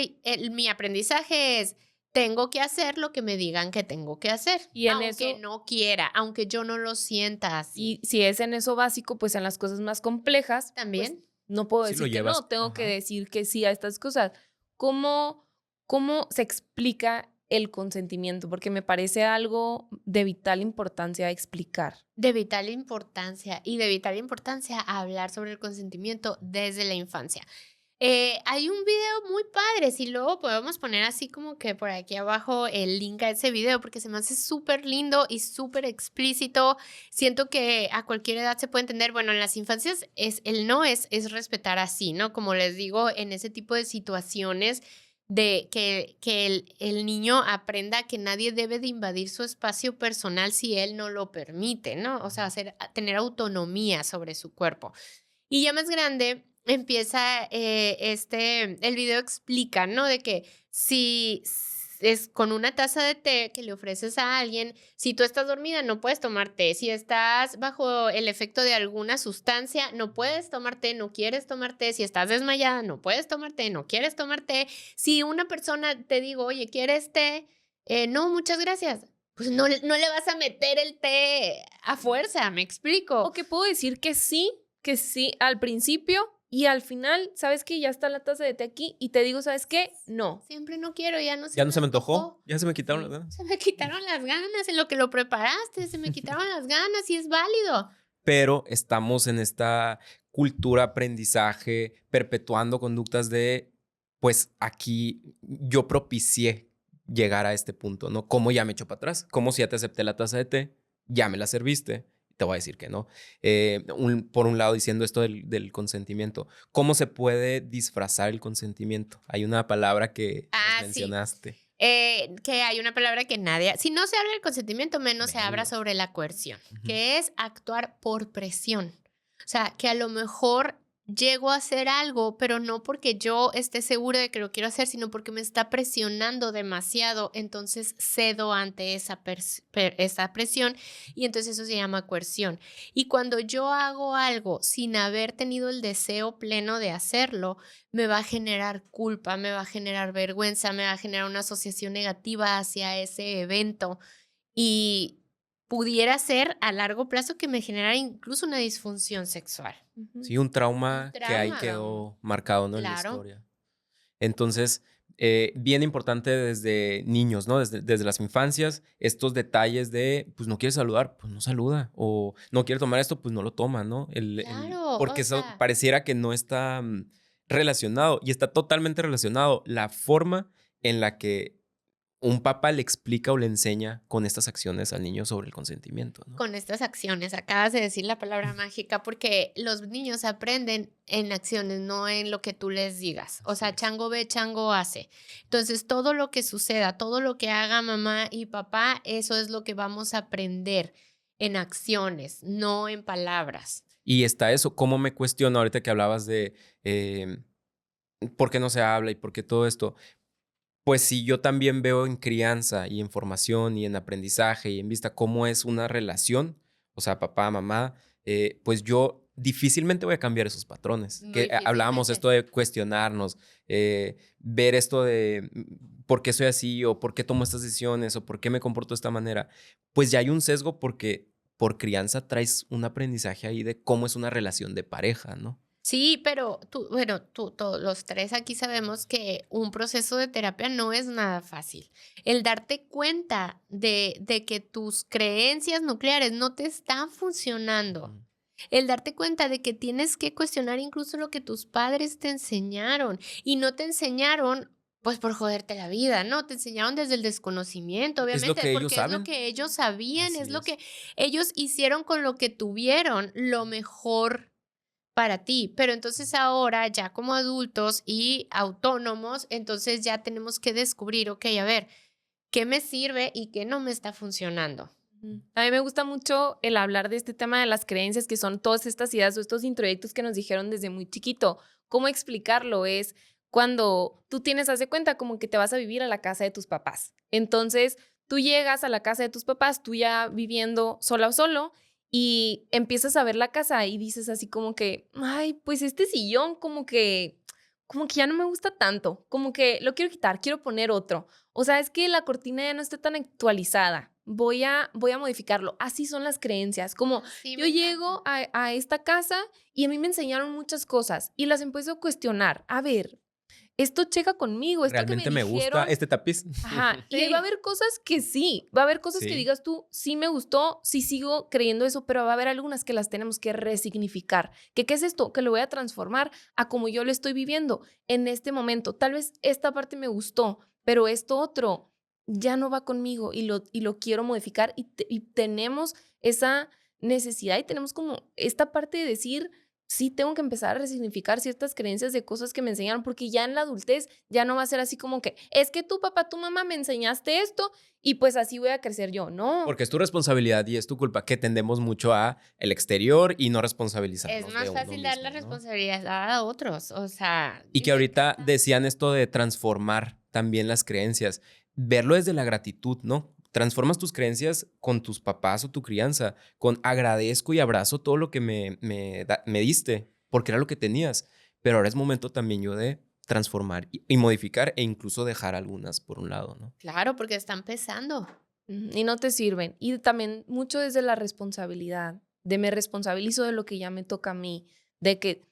C: mi aprendizaje es, tengo que hacer lo que me digan que tengo que hacer,
A: Y en
C: aunque
A: eso-
C: no quiera, aunque yo no lo sienta así.
A: Y si es en eso básico, pues en las cosas más complejas, pues,
C: También.
A: no puedo
B: Sí lo
A: decir que
B: llevas,
A: no, tengo que
B: ajá.
A: decir que sí a estas cosas. ¿Cómo, cómo se explica el consentimiento? Porque me parece algo de vital importancia explicar.
C: De vital importancia y de vital importancia hablar sobre el consentimiento desde la infancia. Hay un video muy padre, si luego podemos poner así como que por aquí abajo el link a ese video porque se me hace súper lindo y súper explícito. Siento que a cualquier edad se puede entender. Bueno, en las infancias el no es respetar así, ¿no? Como les digo, en ese tipo de situaciones de que el niño aprenda que nadie debe de invadir su espacio personal si él no lo permite, ¿no? O sea, tener autonomía sobre su cuerpo. Y ya más grande empieza, el video explica, ¿no? De que si es con una taza de té que le ofreces a alguien, si tú estás dormida no puedes tomar té, si estás bajo el efecto de alguna sustancia no puedes tomar té, no quieres tomar té, si estás desmayada no puedes tomar té, no quieres tomar té, si una persona te digo, oye, ¿quieres té? No, muchas gracias. Pues no le vas a meter el té a fuerza, ¿me explico?
A: O que puedo decir que sí al principio y al final, ¿sabes qué? Ya está la taza de té aquí y te digo, ¿sabes qué? No.
C: Siempre no quiero, ya no se
B: Ya no se me antojó,
C: antojó.
B: ya se me quitaron
A: Sí.
B: las ganas.
C: Se me quitaron las ganas en lo que lo preparaste, se me quitaron las ganas y es válido.
B: Pero estamos en esta cultura aprendizaje, perpetuando conductas de, pues aquí yo propicié llegar a este punto, ¿no? ¿Cómo ya me echo para atrás? ¿Cómo si ya te acepté la taza de té? Ya me la serviste. Te voy a decir que no. Por un lado, diciendo esto del consentimiento. ¿Cómo se puede disfrazar el consentimiento? Hay una palabra que nos
C: Sí.
B: mencionaste.
C: Que hay una palabra que nadie, si no se habla del consentimiento, menos se habla
B: Menos.
C: sobre la coerción,
B: Ujú.
C: que es actuar por presión. O sea, que a lo mejor llego a hacer algo, pero no porque yo esté segura de que lo quiero hacer, sino porque me está presionando demasiado, entonces cedo ante esa presión y entonces eso se llama coerción. Y cuando yo hago algo sin haber tenido el deseo pleno de hacerlo, me va a generar culpa, me va a generar vergüenza, me va a generar una asociación negativa hacia ese evento y pudiera ser a largo plazo que me generara incluso una disfunción sexual.
B: Sí, un trauma que ahí
C: trauma.
B: quedó marcado, ¿no? En la
C: Claro.
B: historia. Entonces, bien importante desde niños, ¿no? Desde las infancias, estos detalles de, pues no quieres saludar, pues no saluda. O no quiere tomar esto, pues no lo toma, ¿no?
C: Claro,
B: Porque
C: o
B: eso
C: sea.
B: pareciera que no está relacionado y está totalmente relacionado. La forma en la que un papá le explica o le enseña con estas acciones al niño sobre el consentimiento, ¿no?
C: Con estas acciones, acabas de decir la palabra mágica, porque los niños aprenden en acciones, no en lo que tú les digas. O sea,
B: Así es.
C: chango ve, chango hace. Entonces, todo lo que suceda, todo lo que haga mamá y papá, eso es lo que vamos a aprender en acciones, no en palabras.
B: Y está eso, cómo me cuestiono ahorita que hablabas de por qué no se habla y por qué todo esto. Pues sí, yo también veo en crianza y en formación y en aprendizaje y en vista cómo es una relación, o sea, papá, mamá, pues yo difícilmente voy a cambiar esos patrones.
C: Muy
B: Que hablábamos esto de cuestionarnos, ver esto de por qué soy así o por qué tomo estas decisiones o por qué me comporto de esta manera. Pues ya hay un sesgo porque por crianza traes un aprendizaje ahí de cómo es una relación de pareja, ¿no?
C: Sí, pero todos los tres aquí sabemos que un proceso de terapia no es nada fácil. El darte cuenta de que tus creencias nucleares no te están funcionando.
B: Ujú.
C: El darte cuenta de que tienes que cuestionar incluso lo que tus padres te enseñaron y no te enseñaron pues por joderte la vida, ¿no? Te enseñaron desde el desconocimiento,
B: Es lo
C: obviamente,
B: que ellos
C: porque es lo
B: saben.
C: que ellos sabían, es
B: Así
C: lo
B: es.
C: que ellos hicieron con lo que tuvieron, lo mejor para ti. Pero entonces ahora, ya como adultos y autónomos, entonces ya tenemos que descubrir, ok, a ver, ¿qué me sirve y qué no me está funcionando?
A: Ujú. A mí me gusta mucho el hablar de este tema de las creencias, que son todas estas ideas o estos introyectos que nos dijeron desde muy chiquito. ¿Cómo explicarlo? Es cuando tú tienes, haz de cuenta, como que te vas a vivir a la casa de tus papás. Entonces, tú llegas a la casa de tus papás, tú ya viviendo sola o solo, y empiezas a ver la casa y dices así como que, ay, pues este sillón como que ya no me gusta tanto, como que lo quiero quitar, quiero poner otro. O sea, es que la cortina ya no está tan actualizada. Voy a modificarlo. Así son las creencias. Como
C: Sí,
A: yo
C: me
A: llego
C: encanta.
A: a esta casa y a mí me enseñaron muchas cosas y las empiezo a cuestionar. A ver, esto checa conmigo, esto que me
B: ¿Realmente me gusta
A: dijeron.
B: este tapiz?
A: Ajá, y va a
C: Sí.
A: haber cosas que sí, va a haber cosas que
B: Sí.
A: digas tú, sí me gustó, sí sigo creyendo eso, pero va a haber algunas que las tenemos que resignificar. ¿Qué es esto? Que lo voy a transformar a como yo lo estoy viviendo en este momento. Tal vez esta parte me gustó, pero esto otro ya no va conmigo y lo quiero modificar y tenemos esa necesidad y tenemos como esta parte de decir, sí tengo que empezar a resignificar ciertas creencias de cosas que me enseñaron, porque ya en la adultez ya no va a ser así como que, es que tu papá, tu mamá me enseñaste esto y pues así voy a crecer yo. No.
B: Porque es tu responsabilidad y es tu culpa que tendemos mucho a el exterior y no
C: Es
B: responsabilizarnos de
C: más
B: uno
C: fácil dar la
B: mismo, ¿no?
C: responsabilidad a otros, o sea,
B: Y
C: y
B: que
C: me
B: ahorita
C: encanta.
B: decían esto de transformar también las creencias, verlo desde la gratitud, ¿no? Transformas tus creencias con tus papás o tu crianza, con agradezco y abrazo todo lo que me diste, porque era lo que tenías. Pero ahora es momento también yo de transformar y modificar e incluso dejar algunas por un lado, ¿no?
C: Claro, porque está empezando.
A: Ujú, y no te sirven. Y también mucho desde la responsabilidad, de me responsabilizo de lo que ya me toca a mí, de que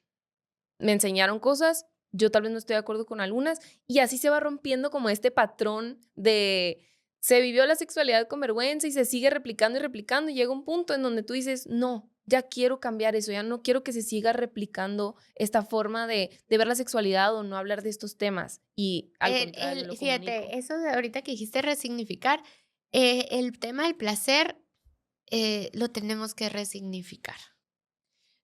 A: me enseñaron cosas, yo tal vez no estoy de acuerdo con algunas, y así se va rompiendo como este patrón de se vivió la sexualidad con vergüenza y se sigue replicando y replicando, y llega un punto en donde tú dices, no, ya quiero cambiar eso, ya no quiero que se siga replicando esta forma de ver la sexualidad o no hablar de estos temas, y al contrario, lo comunico.
C: Fíjate, eso de ahorita que dijiste resignificar, el tema del placer lo tenemos que resignificar.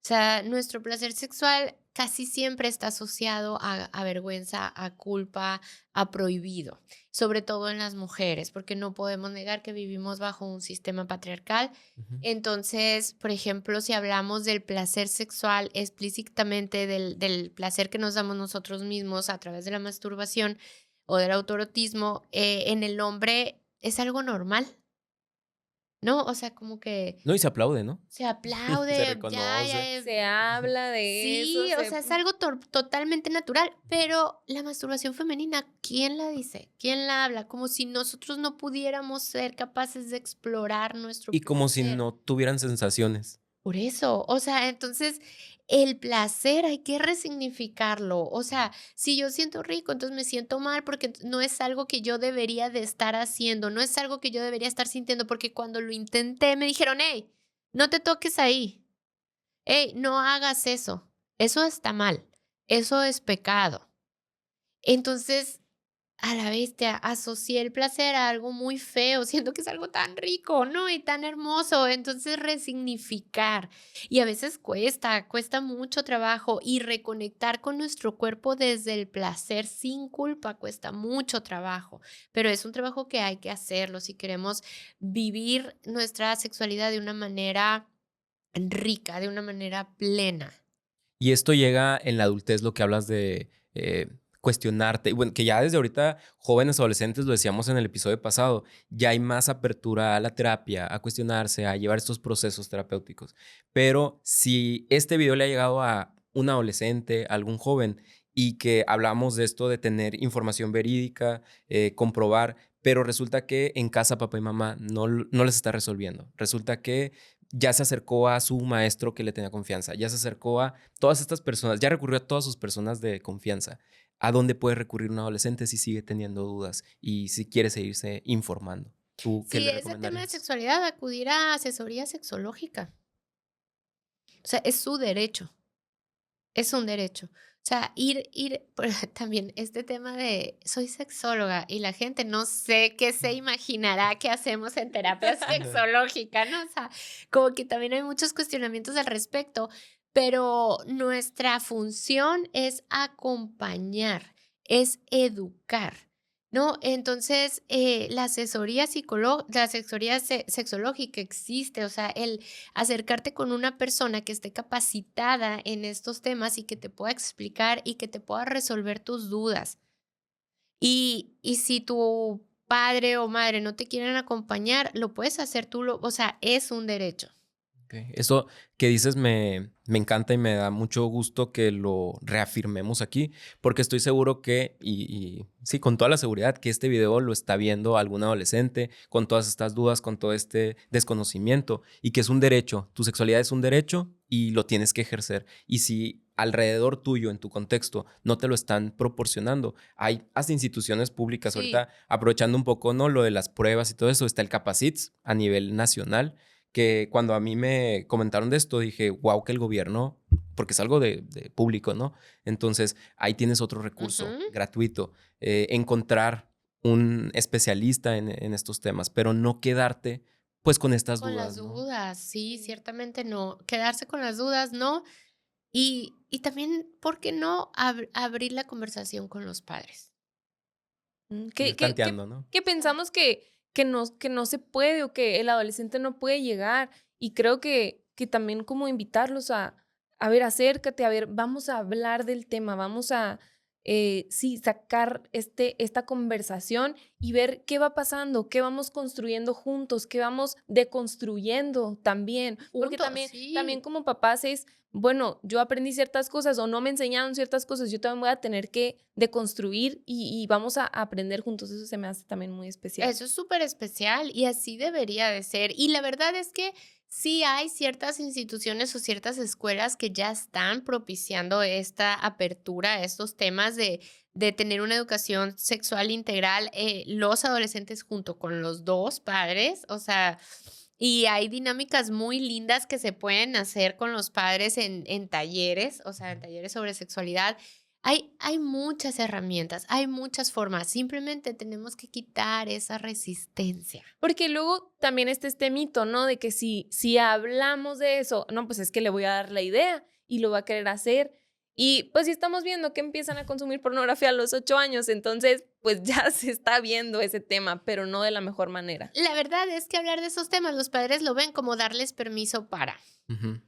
C: O sea, nuestro placer sexual casi siempre está asociado a vergüenza, a culpa, a prohibido, sobre todo en las mujeres, porque no podemos negar que vivimos bajo un sistema patriarcal.
B: Ujú.
C: Entonces, por ejemplo, si hablamos del placer sexual explícitamente, del placer que nos damos nosotros mismos a través de la masturbación o del autoerotismo, en el hombre es algo normal, ¿no? O sea, como que
B: No, y se aplaude, ¿no?
C: se
B: Se
C: aplaude,
B: reconoce.
A: Se habla de eso,
C: sí, o sea, es algo totalmente natural, pero la masturbación femenina, ¿quién la dice? ¿Quién la habla? Como si nosotros no pudiéramos ser capaces de explorar nuestro
B: Y como si
C: placer.
B: no tuvieran sensaciones.
C: Por eso, o sea, entonces el placer hay que resignificarlo. O sea, si yo siento rico, entonces me siento mal porque no es algo que yo debería de estar haciendo, no es algo que yo debería estar sintiendo, porque cuando lo intenté me dijeron, hey, no te toques ahí. Hey, no hagas eso. Eso está mal. Eso es pecado. Entonces, a la bestia, asocié el placer a algo muy feo. Siento que es algo tan rico, ¿no? Y tan hermoso. Entonces, resignificar. Y a veces cuesta mucho trabajo. Y reconectar con nuestro cuerpo desde el placer sin culpa cuesta mucho trabajo. Pero es un trabajo que hay que hacerlo si queremos vivir nuestra sexualidad de una manera rica, de una manera plena.
B: Y esto llega en la adultez, lo que hablas de cuestionarte. Y bueno, que ya desde ahorita, jóvenes adolescentes, lo decíamos en el episodio pasado, ya hay más apertura a la terapia, a cuestionarse, a llevar estos procesos terapéuticos. Pero si este video le ha llegado a un adolescente, a algún joven, y que hablamos de esto de tener información verídica, comprobar, pero resulta que en casa papá y mamá no les está resolviendo. Resulta que ya se acercó a su maestro que le tenía confianza, ya se acercó a todas estas personas, ya recurrió a todas sus personas de confianza. ¿A dónde puede recurrir un adolescente si sigue teniendo dudas y si quiere seguirse informando? ¿Tú qué
C: Sí,
B: le
C: ese tema de
B: recomendarías?
C: sexualidad, acudir a asesoría sexológica. O sea, es su derecho, es un derecho. O sea, pero también este tema de soy sexóloga y la gente no sé qué se imaginará que hacemos en terapia sexológica, ¿no? O sea, como que también hay muchos cuestionamientos al respecto, pero nuestra función es acompañar, es educar. ¿No? Entonces, la asesoría sexológica existe, o sea, el acercarte con una persona que esté capacitada en estos temas y que te pueda explicar y que te pueda resolver tus dudas. Y si tu padre o madre no te quieren acompañar, lo puedes hacer tú, o sea, es un derecho.
B: Ok. Eso que dices me encanta y me da mucho gusto que lo reafirmemos aquí, porque estoy seguro que, y sí, con toda la seguridad, que este video lo está viendo algún adolescente con todas estas dudas, con todo este desconocimiento, y que es un derecho. Tu sexualidad es un derecho y lo tienes que ejercer. Y si alrededor tuyo, en tu contexto, no te lo están proporcionando, hay hasta instituciones públicas.
C: Sí.
B: Ahorita, aprovechando un poco, ¿no?, lo de las pruebas y todo eso, está el Capacits a nivel nacional, que cuando a mí me comentaron de esto, dije, wow, que el gobierno, porque es algo de público, ¿no? Entonces, ahí tienes otro recurso
C: Ujú.
B: gratuito, encontrar un especialista en estos temas, pero no quedarte, pues, con estas
C: Con las
B: dudas, ¿no?
C: dudas, sí, ciertamente no. Quedarse con las dudas, no. Y también, ¿por qué no abrir la conversación con los padres?
A: Mm,
B: Ir tanteando, ¿no?
A: que pensamos que no se puede o que el adolescente no puede llegar. Y creo que también como invitarlos a ver, acércate, a ver, vamos a hablar del tema, vamos a, sí, sacar esta conversación y ver qué va pasando, qué vamos construyendo juntos, qué vamos deconstruyendo también. Porque
C: Punto,
A: también
C: sí.
A: como papás es, bueno, yo aprendí ciertas cosas o no me enseñaron ciertas cosas, yo también voy a tener que deconstruir y vamos a aprender juntos. Eso se me hace también muy especial.
C: Eso es súper especial y así debería de ser. Y la verdad es que sí hay ciertas instituciones o ciertas escuelas que ya están propiciando esta apertura a estos temas de tener una educación sexual integral, los adolescentes junto con los dos padres, o sea, y hay dinámicas muy lindas que se pueden hacer con los padres en talleres, o sea, en talleres sobre sexualidad. Hay muchas herramientas, hay muchas formas, simplemente tenemos que quitar esa resistencia.
A: Porque luego también está este mito, ¿no? De que si hablamos de eso, no, pues es que le voy a dar la idea y lo va a querer hacer. Y pues si estamos viendo que empiezan a consumir pornografía a los 8 años, entonces pues ya se está viendo ese tema, pero no de la mejor manera.
C: La verdad es que hablar de esos temas, los padres lo ven como darles permiso para.
B: Ujú.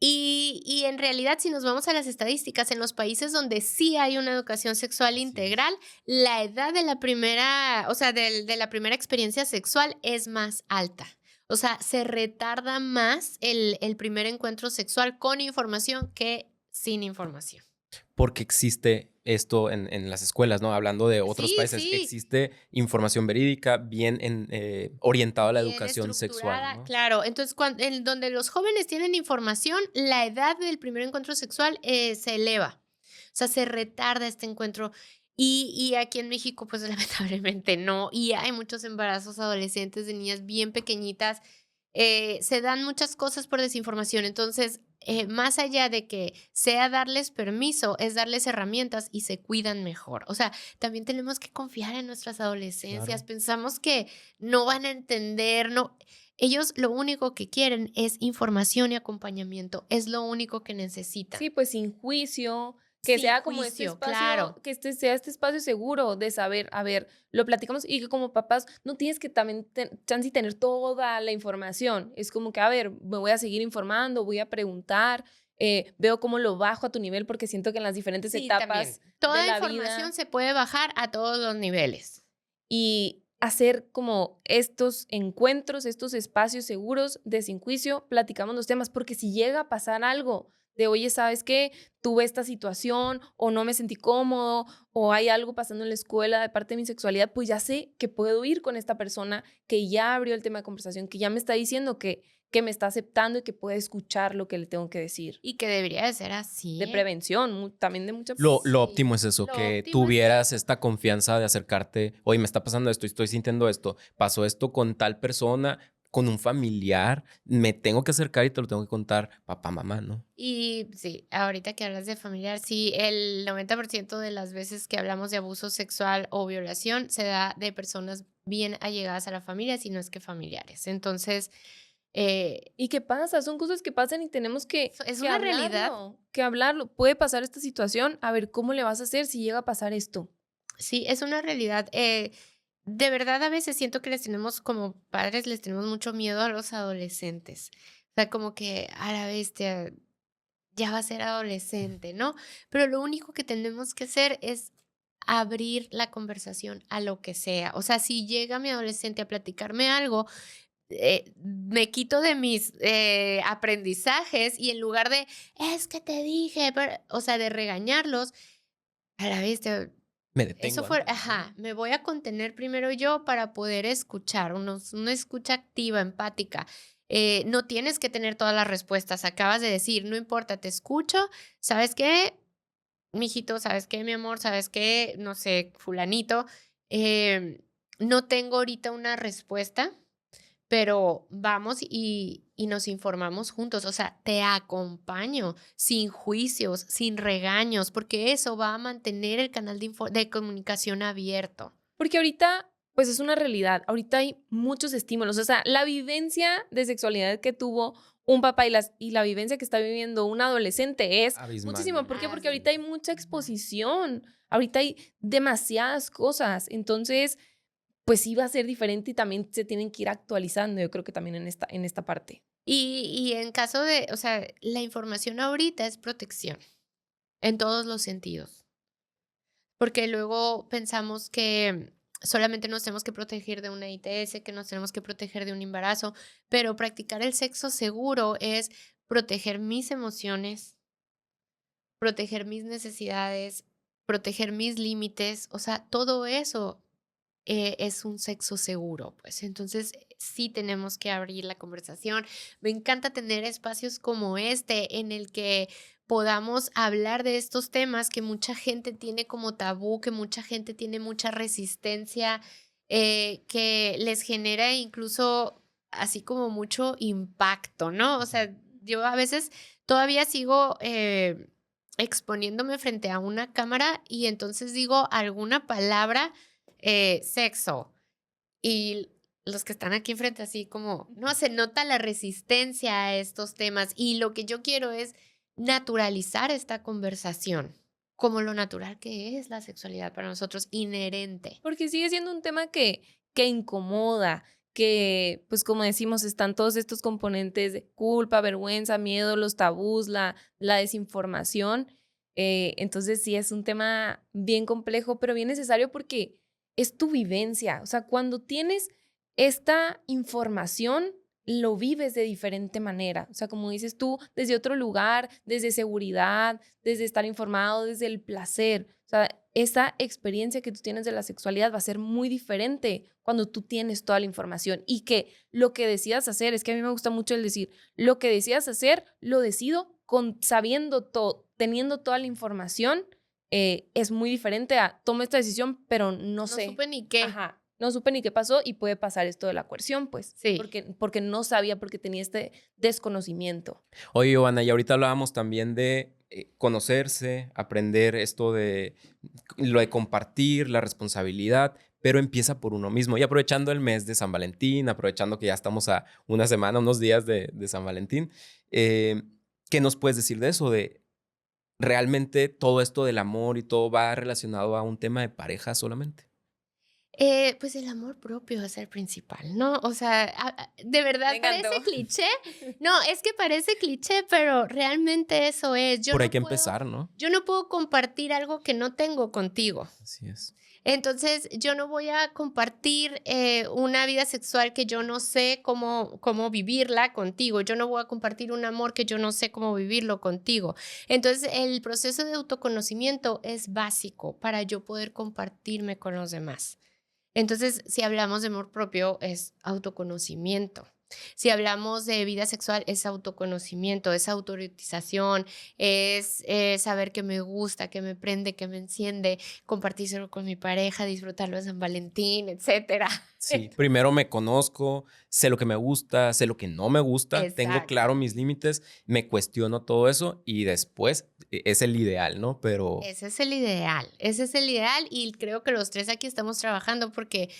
C: Y en realidad, si nos vamos a las estadísticas, en los países donde sí hay una educación sexual
B: Así es.
C: integral, la edad de la primera, o sea, de la primera experiencia sexual es más alta. O sea, se retarda más el primer encuentro sexual con información que sin información.
B: Porque existe esto en las escuelas, ¿no? Hablando de otros
C: Sí,
B: países,
C: sí.
B: existe información verídica bien orientada a la
C: Bien
B: educación sexual,
C: estructurada,
B: ¿no?
C: claro. Entonces, en donde los jóvenes tienen información, la edad del primer encuentro sexual se eleva. O sea, se retarda este encuentro. Y aquí en México, pues lamentablemente no. Y hay muchos embarazos adolescentes de niñas bien pequeñitas. Se dan muchas cosas por desinformación. Entonces, más allá de que sea darles permiso, es darles herramientas y se cuidan mejor. O sea, también tenemos que confiar en nuestras adolescencias.
B: Claro.
C: Pensamos que no van a entender, no. Ellos lo único que quieren es información y acompañamiento. Es lo único que necesitan.
A: Sí, pues sin juicio, que
C: Sin
A: sea como este
C: juicio,
A: espacio,
C: claro.
A: que sea este espacio seguro de saber, a ver, lo platicamos y que como papás no tienes que también chance y tener toda la información. Es como que, a ver, me voy a seguir informando, voy a preguntar, veo cómo lo bajo a tu nivel porque siento que en las diferentes
C: Sí, también.
A: etapas de
C: Toda
A: la
C: información
A: vida
C: se puede bajar a todos los niveles.
A: y hacer como estos encuentros, estos espacios seguros de sin juicio, platicamos los temas, porque si llega a pasar algo de, oye, ¿sabes qué? Tuve esta situación o no me sentí cómodo o hay algo pasando en la escuela de parte de mi sexualidad, pues ya sé que puedo ir con esta persona que ya abrió el tema de conversación, que ya me está diciendo que que me está aceptando y que puede escuchar lo que le tengo que decir.
C: Y que debería de ser así.
A: De prevención, también de mucha...
B: Lo
C: Sí,
B: óptimo es eso,
C: lo
B: que
C: óptimo es
B: tuvieras
C: eso.
B: esta confianza de acercarte, oye, me está pasando esto, estoy sintiendo esto, pasó esto con tal persona, con un familiar, me tengo que acercar y te lo tengo que contar, papá, mamá, ¿no?
C: Y sí, ahorita que hablas de familiar, sí, el 90% de las veces que hablamos de abuso sexual o violación se da de personas bien allegadas a la familia, si no es que familiares. Entonces,
A: ¿Y qué pasa? Son cosas que pasan y tenemos
C: es
A: que
C: una realidad.
A: hablarlo, que hablarlo. Puede pasar esta situación, a ver, ¿cómo le vas a hacer si llega a pasar esto?
C: Sí, es una realidad. De verdad, a veces siento que les tenemos, como padres, les tenemos mucho miedo a los adolescentes. O sea, como que a la bestia ya va a ser adolescente, ¿no? Pero lo único que tenemos que hacer es abrir la conversación a lo que sea. O sea, si llega mi adolescente a platicarme algo, me quito de mis aprendizajes y en lugar de, es que te dije, o sea, de regañarlos, a la bestia.
B: Me
C: Eso
B: detengo
C: fue,
B: antes, ¿no?
C: ajá, me voy a contener primero yo para poder escuchar, una escucha activa, empática. No tienes que tener todas las respuestas, acabas de decir, no importa, te escucho, ¿sabes qué? Mijito, ¿sabes qué, mi amor? ¿Sabes qué? No sé, fulanito, em, no tengo ahorita una respuesta, pero vamos y nos informamos juntos, o sea, te acompaño sin juicios, sin regaños, porque eso va a mantener el canal de comunicación abierto.
A: Porque ahorita, pues es una realidad, ahorita hay muchos estímulos, o sea, la vivencia de sexualidad que tuvo un papá y la vivencia que está viviendo un adolescente es muchísimo. ¿Por qué? Porque ahorita hay mucha exposición, ahorita hay demasiadas cosas, entonces, pues sí va a ser diferente y también se tienen que ir actualizando, yo creo que también en esta parte.
C: Y en caso de, o sea, la información ahorita es protección en todos los sentidos, porque luego pensamos que solamente nos tenemos que proteger de una ITS, que nos tenemos que proteger de un embarazo, pero practicar el sexo seguro es proteger mis emociones, proteger mis necesidades, proteger mis límites, o sea, todo eso es un sexo seguro, pues entonces sí tenemos que abrir la conversación. Me encanta tener espacios como este en el que podamos hablar de estos temas que mucha gente tiene como tabú, que mucha gente tiene mucha resistencia, que les genera incluso así como mucho impacto, ¿no? O sea, yo a veces todavía sigo exponiéndome frente a una cámara y entonces digo alguna palabra sexo. Y los que están aquí enfrente así como, no, se nota la resistencia a estos temas y lo que yo quiero es naturalizar esta conversación como lo natural que es la sexualidad para nosotros, inherente.
A: Porque sigue siendo un tema que incomoda, que, pues como decimos, están todos estos componentes de culpa, vergüenza, miedo, los tabús, la desinformación. Entonces sí es un tema bien complejo, pero bien necesario porque es tu vivencia. O sea, cuando tienes esta información, lo vives de diferente manera. O sea, como dices tú, desde otro lugar, desde seguridad, desde estar informado, desde el placer. O sea, esa experiencia que tú tienes de la sexualidad va a ser muy diferente cuando tú tienes toda la información y que lo que decidas hacer, es que a mí me gusta mucho el decir, lo que decidas hacer, lo decido sabiendo todo, teniendo toda la información, es muy diferente a tomo esta decisión, pero no sé.
C: No supe ni qué.
A: Ajá, no supe ni qué pasó y puede pasar esto de la coerción, pues,
C: Sí.
A: porque no sabía, porque tenía este desconocimiento.
B: Oye, Giovanna, y ahorita hablábamos también de conocerse, aprender esto de lo de compartir, la responsabilidad, pero empieza por uno mismo. Y aprovechando el mes de San Valentín, aprovechando que ya estamos a una semana, unos días de San Valentín, ¿qué nos puedes decir de eso? De realmente todo esto del amor y todo va relacionado a un tema de pareja solamente.
C: Pues el amor propio es el principal, ¿no? O sea, de verdad
A: Me encantó.
C: parece cliché. No, es que parece cliché, pero realmente eso es.
B: Por ahí que empezar, ¿no?
C: Yo no puedo compartir algo que no tengo contigo.
B: Así es.
C: Entonces, yo no voy a compartir una vida sexual que yo no sé cómo vivirla contigo. Yo no voy a compartir un amor que yo no sé cómo vivirlo contigo. Entonces, el proceso de autoconocimiento es básico para yo poder compartirme con los demás. Entonces, si hablamos de amor propio, es autoconocimiento. Si hablamos de vida sexual, es autoconocimiento, es autoritización, es saber qué me gusta, qué me prende, qué me enciende, compartírselo con mi pareja, disfrutarlo de San Valentín, etcétera.
B: Sí, primero me conozco, sé lo que me gusta, sé lo que no me gusta, tengo claro mis
C: Exactamente.
B: límites, me cuestiono todo eso y después es el ideal, ¿no? Pero
C: Ese es el ideal y creo que los tres aquí estamos trabajando porque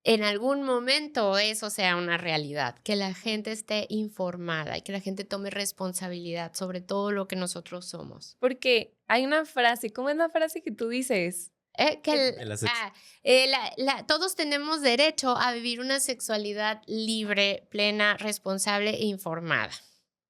C: en algún momento eso sea una realidad, que la gente esté informada y que la gente tome responsabilidad sobre todo lo que nosotros somos.
A: Porque hay una frase, ¿cómo es la frase que tú dices?
C: Que
A: Que-
B: en la sex-
C: todos tenemos derecho a vivir una sexualidad libre, plena, responsable e informada.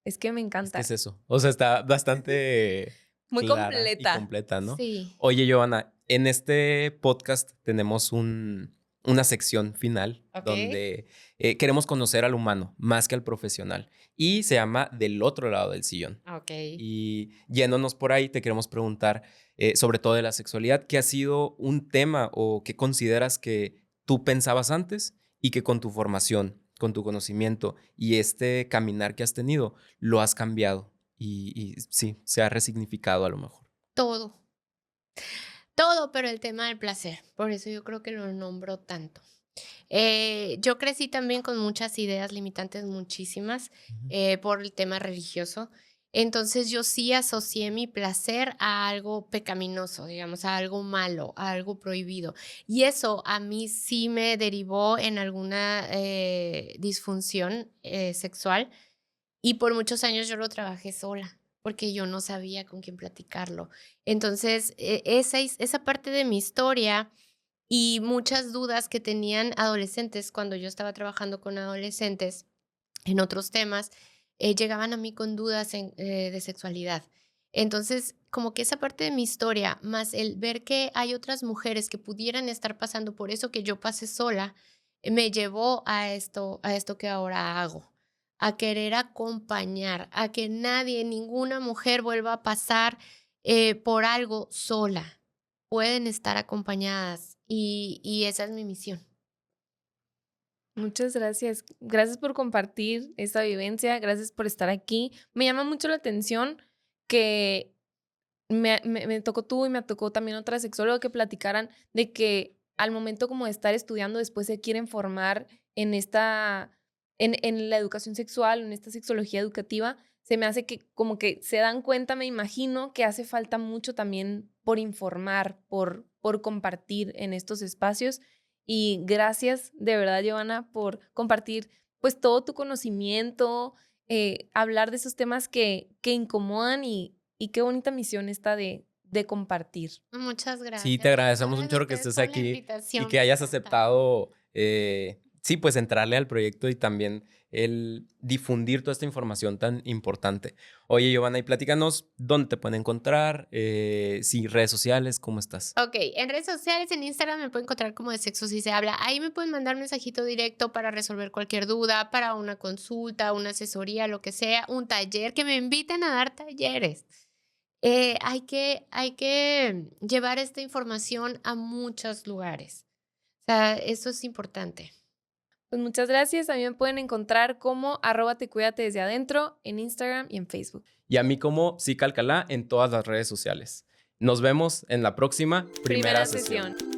A: Es que me
B: es que
A: encanta.
B: es eso. O sea, está bastante
A: Muy
B: clara y
A: completa.
B: completa, ¿no?
C: Sí.
B: Oye, Giovanna, en este podcast tenemos una sección final
C: Ok.
B: donde queremos conocer al humano más que al profesional y se llama Del otro lado del sillón.
C: Ok.
B: Y yéndonos por ahí, te queremos preguntar sobre todo de la sexualidad, ¿qué ha sido un tema o qué consideras que tú pensabas antes y que con tu formación, con tu conocimiento y este caminar que has tenido, lo has cambiado y sí, se ha resignificado a lo mejor?
C: Todo. Todo, pero el tema del placer. Por eso yo creo que lo nombro tanto. Yo crecí también con muchas ideas limitantes, muchísimas,
B: Ujú.
C: por el tema religioso. Entonces yo sí asocié mi placer a algo pecaminoso, digamos, a algo malo, a algo prohibido. Y eso a mí sí me derivó en alguna disfunción sexual y por muchos años yo lo trabajé sola, porque yo no sabía con quién platicarlo. Entonces, esa parte de mi historia y muchas dudas que tenían adolescentes cuando yo estaba trabajando con adolescentes en otros temas, llegaban a mí con dudas de sexualidad. Entonces, como que esa parte de mi historia, más el ver que hay otras mujeres que pudieran estar pasando por eso que yo pasé sola, me llevó a esto que ahora hago, a querer acompañar, a que nadie, ninguna mujer vuelva a pasar por algo sola. Pueden estar acompañadas y esa es mi misión.
A: Muchas gracias. Gracias por compartir esta vivencia. Gracias por estar aquí. Me llama mucho la atención que me tocó tú y me tocó también otra sexóloga que platicaran de que al momento como de estar estudiando después se quieren formar en en la educación sexual, en esta sexología educativa, se me hace que como que se dan cuenta, me imagino, que hace falta mucho también por informar, por compartir en estos espacios. Y gracias de verdad, Giovanna, por compartir pues todo tu conocimiento, hablar de esos temas que incomodan y qué bonita misión esta de compartir.
C: Muchas
B: Sí, te
C: gracias.
B: agradecemos un
C: Gracias a
B: chorro que
C: ustedes
B: estés
C: por la
B: aquí y
C: invitación.
B: que
C: Me
B: hayas
C: encanta.
B: aceptado, sí, pues entrarle al proyecto y también el difundir toda esta información tan importante. Oye, Giovanna, y platícanos dónde te pueden encontrar, sí, redes sociales, ¿cómo estás?
C: Ok, en redes sociales, en Instagram me pueden encontrar como de Sexo Si Se Habla. Ahí me pueden mandar un mensajito directo para resolver cualquier duda, para una consulta, una asesoría, lo que sea, un taller, que me inviten a dar talleres. Hay que llevar esta información a muchos lugares. O sea, eso es importante.
A: Pues muchas gracias. A mí me pueden encontrar como @tecuídate desde adentro en Instagram y en Facebook.
B: Y a mí como Psica Alcalá en todas las redes sociales. Nos vemos en la próxima primera
A: Primera
B: sesión.
A: sesión.